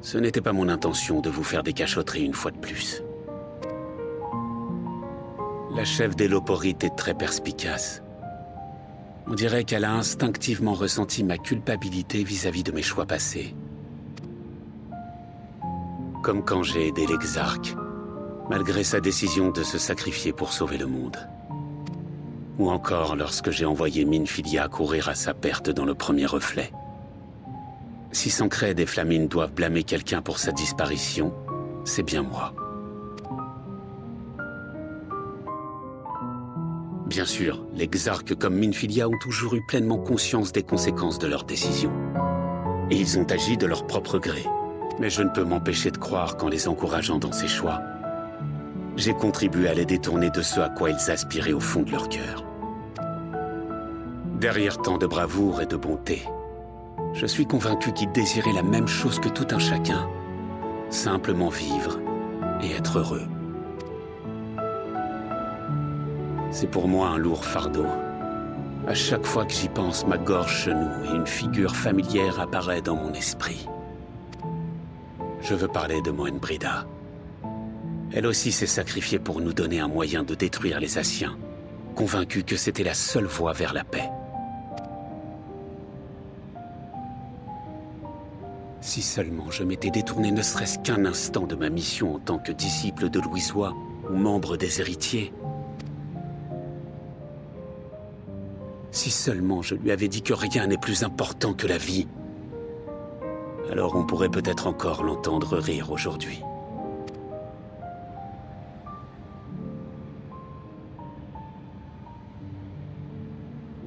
ce n'était pas mon intention de vous faire des cachotteries une fois de plus. La chef des Loporites est très perspicace. On dirait qu'elle a instinctivement ressenti ma culpabilité vis-à-vis de mes choix passés. Comme quand j'ai aidé l'Exarque, malgré sa décision de se sacrifier pour sauver le monde. Ou encore lorsque j'ai envoyé Minfilia courir à sa perte dans le premier reflet. Si Sancred et Flamine doivent blâmer quelqu'un pour sa disparition, c'est bien moi. Bien sûr, les Xarques comme Minfilia ont toujours eu pleinement conscience des conséquences de leurs décisions. Et ils ont agi de leur propre gré. Mais je ne peux m'empêcher de croire qu'en les encourageant dans ces choix, j'ai contribué à les détourner de ce à quoi ils aspiraient au fond de leur cœur. Derrière tant de bravoure et de bonté, je suis convaincu qu'ils désiraient la même chose que tout un chacun. Simplement vivre et être heureux. C'est pour moi un lourd fardeau. À chaque fois que j'y pense, ma gorge se noue et une figure familière apparaît dans mon esprit. Je veux parler de Moenbrida. Elle aussi s'est sacrifiée pour nous donner un moyen de détruire les Asciens, convaincue que c'était la seule voie vers la paix. Si seulement je m'étais détourné ne serait-ce qu'un instant de ma mission en tant que disciple de Louisoix ou membre des héritiers. Si seulement je lui avais dit que rien n'est plus important que la vie. Alors on pourrait peut-être encore l'entendre rire aujourd'hui.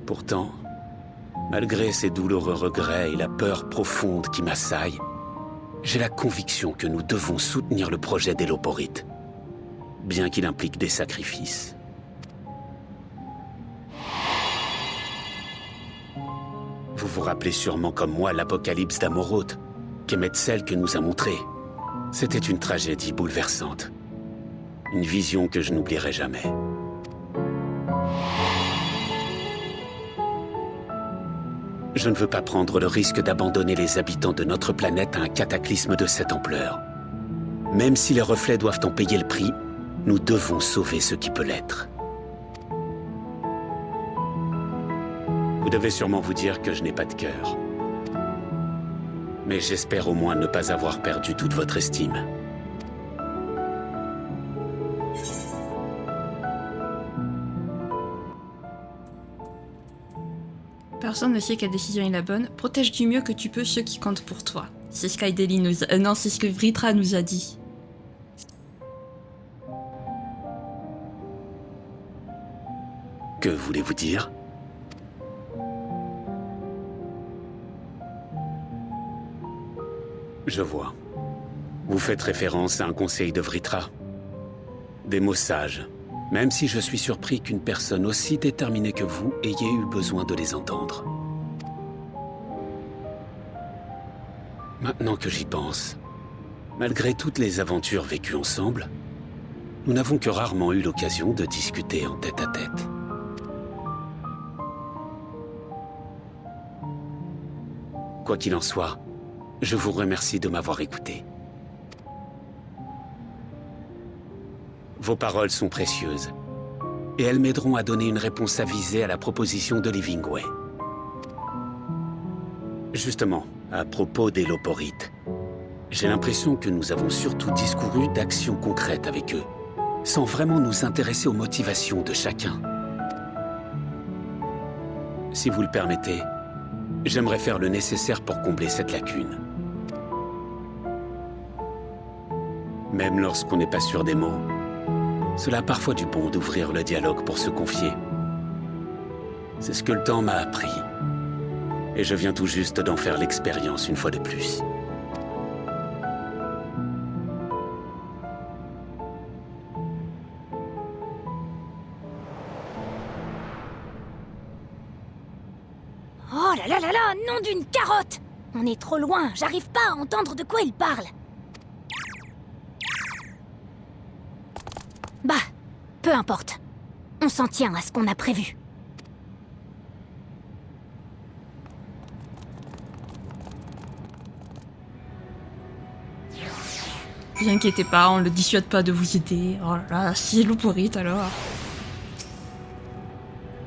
Pourtant, malgré ces douloureux regrets et la peur profonde qui m'assaille, j'ai la conviction que nous devons soutenir le projet d'Héloporite, bien qu'il implique des sacrifices. Vous vous rappelez sûrement comme moi l'apocalypse d'Amoroth, qu'Emet-Sel que nous a montré. C'était une tragédie bouleversante. Une vision que je n'oublierai jamais. Je ne veux pas prendre le risque d'abandonner les habitants de notre planète à un cataclysme de cette ampleur. Même si les reflets doivent en payer le prix, nous devons sauver ce qui peut l'être. Vous devez sûrement vous dire que je n'ai pas de cœur. Mais j'espère au moins ne pas avoir perdu toute votre estime. Personne ne sait quelle décision est la bonne. Protège du mieux que tu peux ceux qui comptent pour toi. C'est ce qu'Aideli nous a... non, c'est ce que Vritra nous a dit. Que voulez-vous dire ? Je vois. Vous faites référence à un conseil de Vritra. Des mots sages, même si je suis surpris qu'une personne aussi déterminée que vous ayez eu besoin de les entendre. Maintenant que j'y pense, malgré toutes les aventures vécues ensemble, nous n'avons que rarement eu l'occasion de discuter en tête-à-tête. Quoi qu'il en soit, je vous remercie de m'avoir écouté. Vos paroles sont précieuses, et elles m'aideront à donner une réponse avisée à la proposition de Livingway. Justement, à propos d'Héloporite, j'ai l'impression que nous avons surtout discouru d'actions concrètes avec eux, sans vraiment nous intéresser aux motivations de chacun. Si vous le permettez, j'aimerais faire le nécessaire pour combler cette lacune. Même lorsqu'on n'est pas sûr des mots, cela a parfois du bon d'ouvrir le dialogue pour se confier. C'est ce que le temps m'a appris. Et je viens tout juste d'en faire l'expérience une fois de plus. Oh là là là là, nom d'une carotte! On est trop loin, j'arrive pas à entendre de quoi il parle. Bah, peu importe. On s'en tient à ce qu'on a prévu. Ne vous inquiétez pas, on le dissuade pas de vous aider. Oh là là, c'est Héloporite alors.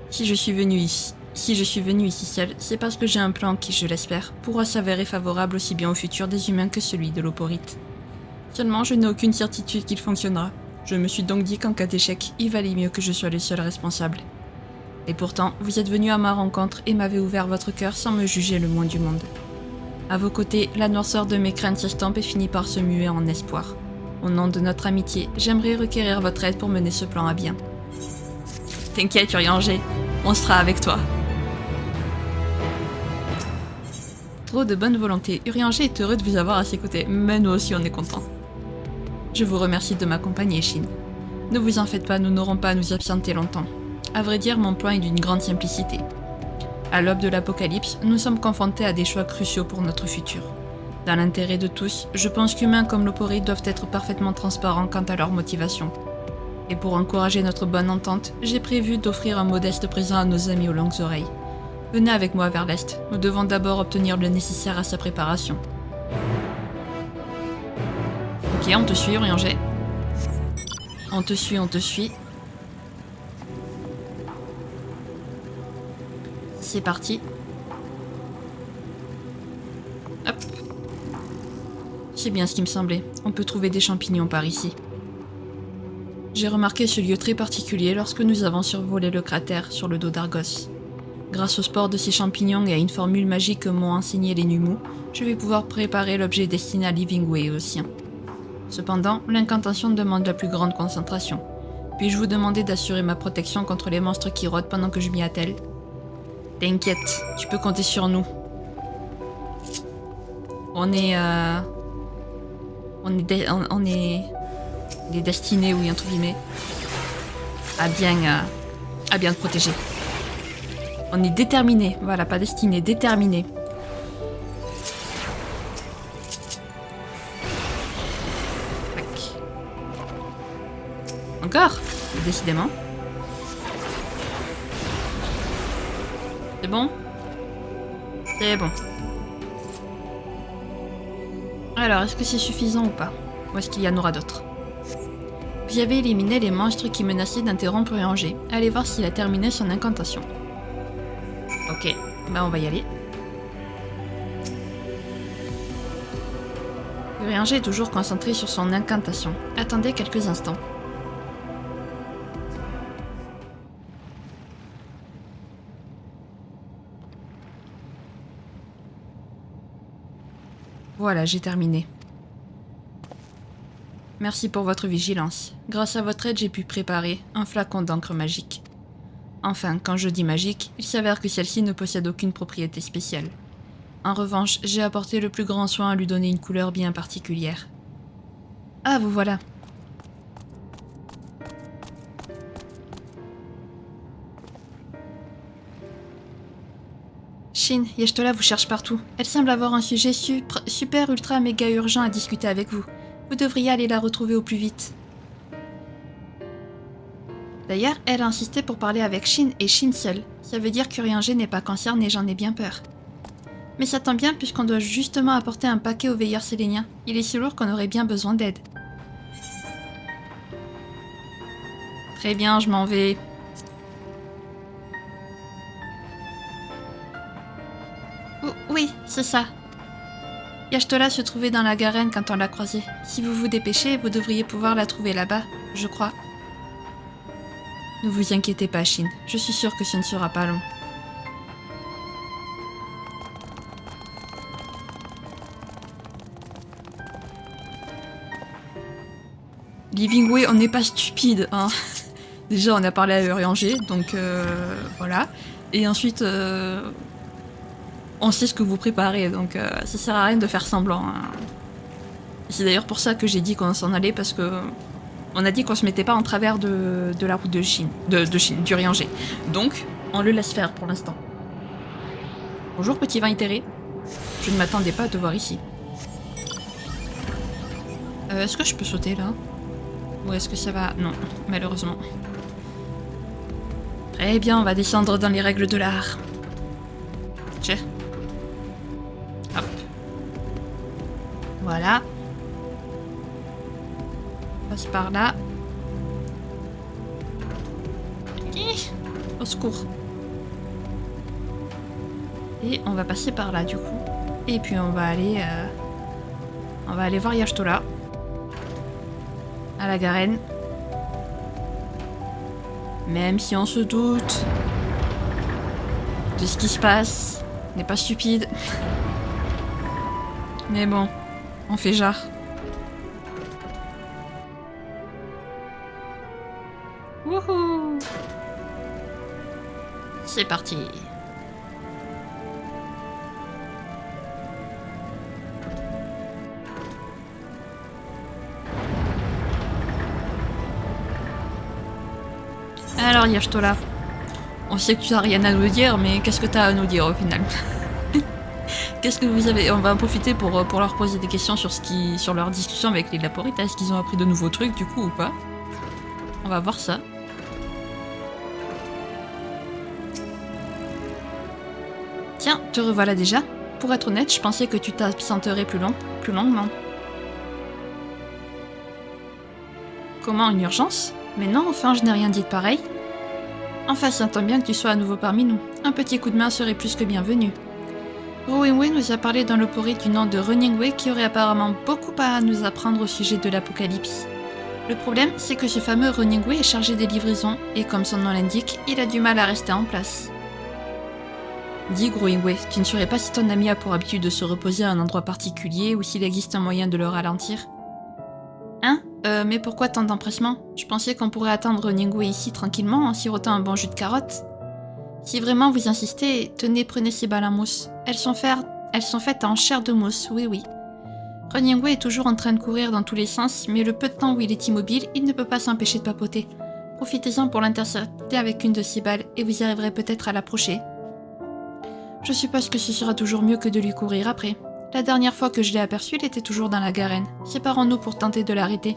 Si je suis venue ici seule, c'est parce que j'ai un plan qui, je l'espère, pourra s'avérer favorable aussi bien au futur des humains que celui de l'Héloporite. Seulement, je n'ai aucune certitude qu'il fonctionnera. Je me suis donc dit qu'en cas d'échec, il valait mieux que je sois le seul responsable. Et pourtant, vous êtes venu à ma rencontre et m'avez ouvert votre cœur sans me juger le moins du monde. À vos côtés, la noirceur de mes craintes s'estompe et finit par se muer en espoir. Au nom de notre amitié, j'aimerais requérir votre aide pour mener ce plan à bien. T'inquiète, Urianger, on sera avec toi. Trop de bonne volonté, Urianger est heureux de vous avoir à ses côtés, mais nous aussi on est contents. Je vous remercie de m'accompagner, Shin. Ne vous en faites pas, nous n'aurons pas à nous absenter longtemps. À vrai dire, mon plan est d'une grande simplicité. À l'aube de l'apocalypse, nous sommes confrontés à des choix cruciaux pour notre futur. Dans l'intérêt de tous, je pense qu'humains comme l'Héloporite doivent être parfaitement transparents quant à leur motivation. Et pour encourager notre bonne entente, j'ai prévu d'offrir un modeste présent à nos amis aux longues oreilles. Venez avec moi vers l'Est, nous devons d'abord obtenir le nécessaire à sa préparation. Ok, on te suit, Urianger. On te suit. C'est parti. Hop. C'est bien ce qui me semblait. On peut trouver des champignons par ici. J'ai remarqué ce lieu très particulier lorsque nous avons survolé le cratère sur le dos d'Argos. Grâce au sport de ces champignons et à une formule magique que m'ont enseigné les Numous, je vais pouvoir préparer l'objet destiné à Livingway et aux siens. Cependant, l'incantation demande la plus grande concentration. Puis-je vous demander d'assurer ma protection contre les monstres qui rôdent pendant que je m'y attelle? T'inquiète, tu peux compter sur nous. On est destinés, oui, entre guillemets, à bien te protéger. On est déterminés, voilà, pas destinés, déterminés. Tac. Encore, décidément. C'est bon? C'est bon. Alors, est-ce que c'est suffisant ou pas? Ou est-ce qu'il y en aura d'autres? Vous avez éliminé les monstres qui menaçaient d'interrompre Urianger. Allez voir s'il a terminé son incantation. Ok, bah on va y aller. Urianger est toujours concentré sur son incantation. Attendez quelques instants. Voilà, j'ai terminé. Merci pour votre vigilance. Grâce à votre aide, j'ai pu préparer un flacon d'encre magique. Enfin, quand je dis magique, il s'avère que celle-ci ne possède aucune propriété spéciale. En revanche, j'ai apporté le plus grand soin à lui donner une couleur bien particulière. Ah, vous voilà. Shin, Y'shtola vous cherche partout. Elle semble avoir un sujet super ultra méga urgent à discuter avec vous. Vous devriez aller la retrouver au plus vite. D'ailleurs, elle a insisté pour parler avec Shin et Shin seul. Ça veut dire qu'Urianger n'est pas concerné, j'en ai bien peur. Mais ça tombe bien puisqu'on doit justement apporter un paquet aux veilleurs séléniens. Il est si lourd qu'on aurait bien besoin d'aide. Très bien, je m'en vais. Oui, c'est ça. Y'shtola se trouvait dans la garenne quand on l'a croisée. Si vous vous dépêchez, vous devriez pouvoir la trouver là-bas, je crois. Ne vous inquiétez pas, Shin. Je suis sûre que ce ne sera pas long. Livingway, on n'est pas stupide, hein. Déjà, on a parlé à Urianger, donc voilà. Et ensuite, on sait ce que vous préparez, donc ça sert à rien de faire semblant. Hein. C'est d'ailleurs pour ça que j'ai dit qu'on s'en allait, parce que on a dit qu'on se mettait pas en travers de la route de Shin, d'Urianger. Donc, on le laisse faire pour l'instant. Bonjour petit vin itéré. Je ne m'attendais pas à te voir ici. Est-ce que je peux sauter là? Ou est-ce que ça va? Non, malheureusement. Très bien, on va descendre dans les règles de l'art. Tiens. Hop. Voilà. On passe par là. Au secours. Et on va passer par là du coup. Et puis on va aller voir Y'shtola. À la garenne. Même si on se doute de ce qui se passe, on n'est pas stupide. Mais bon, on fait genre. Wouhou! C'est parti. Alors Y'shtola, on sait que tu n'as rien à nous dire, mais qu'est-ce que tu as à nous dire au final? Qu'est-ce que vous avez? On va en profiter pour leur poser des questions sur leur discussion avec les Laporites. Est-ce qu'ils ont appris de nouveaux trucs du coup ou pas? On va voir ça. Tiens, te revoilà déjà. Pour être honnête, je pensais que tu t'absenterais plus longuement. Comment, une urgence? Mais non, enfin, je n'ai rien dit de pareil. Enfin, ça tombe bien que tu sois à nouveau parmi nous. Un petit coup de main serait plus que bienvenu. Growingway nous a parlé d'un Lopori du nom de Runningway qui aurait apparemment beaucoup à nous apprendre au sujet de l'apocalypse. Le problème, c'est que ce fameux Runningway est chargé des livraisons, et comme son nom l'indique, il a du mal à rester en place. Dis Growingway, tu ne saurais pas si ton ami a pour habitude de se reposer à un endroit particulier ou s'il existe un moyen de le ralentir? Hein? Mais pourquoi tant d'empressement? Je pensais qu'on pourrait attendre Runningway ici tranquillement en sirotant un bon jus de carotte. Si vraiment vous insistez, tenez, prenez ces balles en mousse. Elles sont faites en chair de mousse, oui oui. Runningway est toujours en train de courir dans tous les sens, mais le peu de temps où il est immobile, il ne peut pas s'empêcher de papoter. Profitez-en pour l'intercepter avec une de ces balles, et vous y arriverez peut-être à l'approcher. Je suppose que ce sera toujours mieux que de lui courir après. La dernière fois que je l'ai aperçu, il était toujours dans la garenne. Séparons-nous pour tenter de l'arrêter.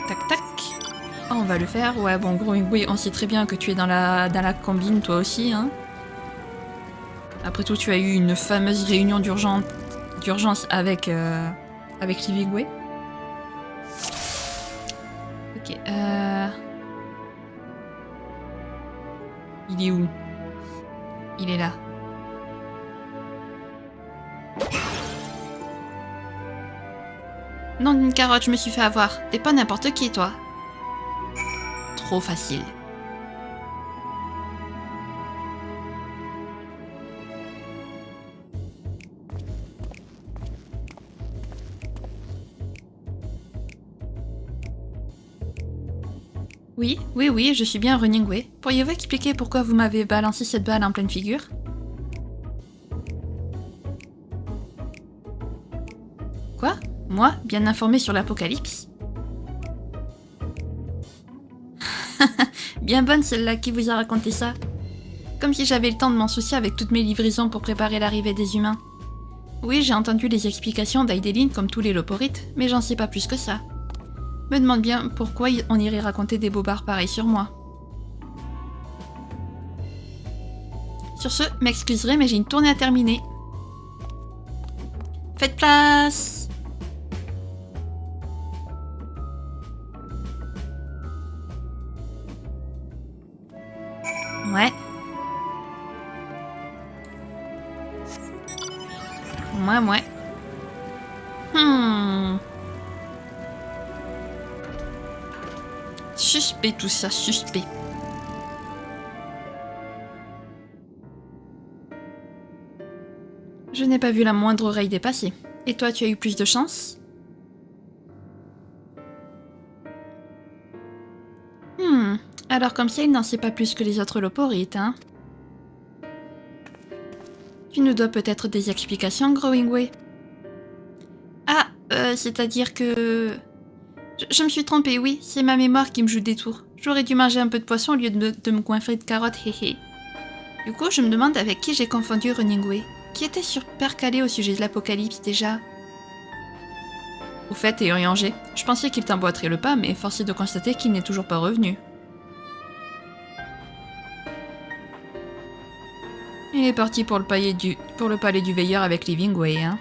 Tac tac tac. Oh, on va le faire. Ouais, bon, Growingway, on sait très bien que tu es dans la combine, toi aussi, hein. Après tout, tu as eu une fameuse réunion d'urgence avec Livingway. Ok, il est où? Il est là. Non, une carotte, je me suis fait avoir. T'es pas n'importe qui, toi. Trop facile. Oui, je suis bien Runningway. Pourriez-vous expliquer pourquoi vous m'avez balancé cette balle en pleine figure? Quoi? Moi, bien informé sur l'apocalypse? Bien bonne celle-là qui vous a raconté ça. Comme si j'avais le temps de m'en soucier avec toutes mes livraisons pour préparer l'arrivée des humains. Oui, j'ai entendu les explications d'Aideline comme tous les loporites, mais j'en sais pas plus que ça. Me demande bien pourquoi on irait raconter des bobards pareils sur moi. Sur ce, m'excuserez, mais j'ai une tournée à terminer. Faites place! Ouais. Ouais. Suspect tout ça, suspect. Je n'ai pas vu la moindre oreille dépasser. Et toi, tu as eu plus de chance? Alors comme ça, il n'en sait pas plus que les autres loporites, hein? Tu nous dois peut-être des explications, Growingway. Ah, c'est-à-dire que... Je me suis trompée, oui, c'est ma mémoire qui me joue des tours. J'aurais dû manger un peu de poisson au lieu de me coinfrer de carottes, héhé. Du coup, je me demande avec qui j'ai confondu Runningway. Qui était super calé au sujet de l'apocalypse, déjà? Au fait, ayant Yangé, je pensais qu'il t'emboîterait le pas, mais force est de constater qu'il n'est toujours pas revenu. Il est parti pour le palais du veilleur avec Livingway, hein.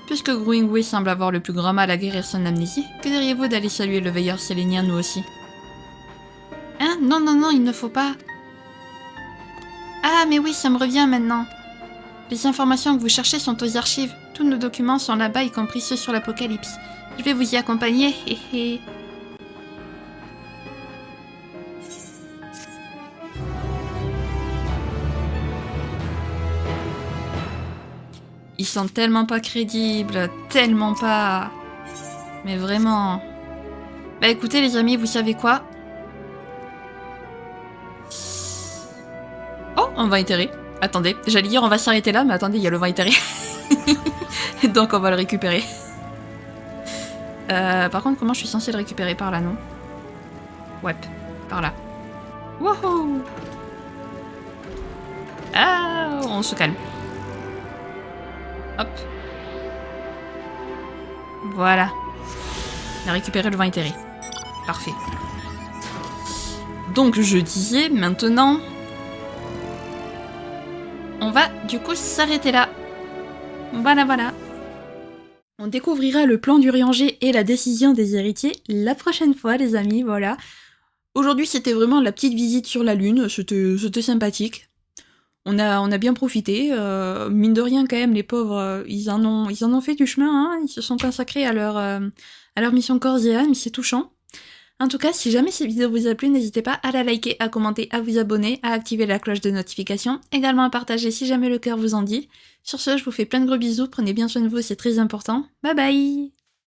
Puisque Growingway semble avoir le plus grand mal à guérir son amnésie, que diriez-vous d'aller saluer le veilleur sélénien, nous aussi? Hein? Non, il ne faut pas. Ah, mais oui, ça me revient maintenant. Les informations que vous cherchez sont aux archives. Tous nos documents sont là-bas, y compris ceux sur l'apocalypse. Je vais vous y accompagner, héhé. Ils sont tellement pas crédibles, tellement pas... Mais vraiment... Bah écoutez les amis, vous savez quoi? Oh, un vin éthéré. Attendez, j'allais dire on va s'arrêter là, mais attendez, il y a le vin éthéré. Donc on va le récupérer. Par contre, comment je suis censée le récupérer? Par là, non? Ouais, par là. Wouhou! Ah, on se calme. Hop. Voilà. On a récupéré le vin éthéré. Parfait. Donc je disais, maintenant... On va du coup s'arrêter là. Voilà. On découvrira le plan d'Urianger et la décision des héritiers la prochaine fois, les amis, voilà. Aujourd'hui, c'était vraiment la petite visite sur la Lune, c'était sympathique. On a bien profité, mine de rien quand même, les pauvres, ils en ont fait du chemin, hein, ils se sont consacrés à leur mission corps et âme, c'est touchant. En tout cas, si jamais cette vidéo vous a plu, n'hésitez pas à la liker, à commenter, à vous abonner, à activer la cloche de notification, également à partager si jamais le cœur vous en dit. Sur ce, je vous fais plein de gros bisous, prenez bien soin de vous, c'est très important. Bye bye!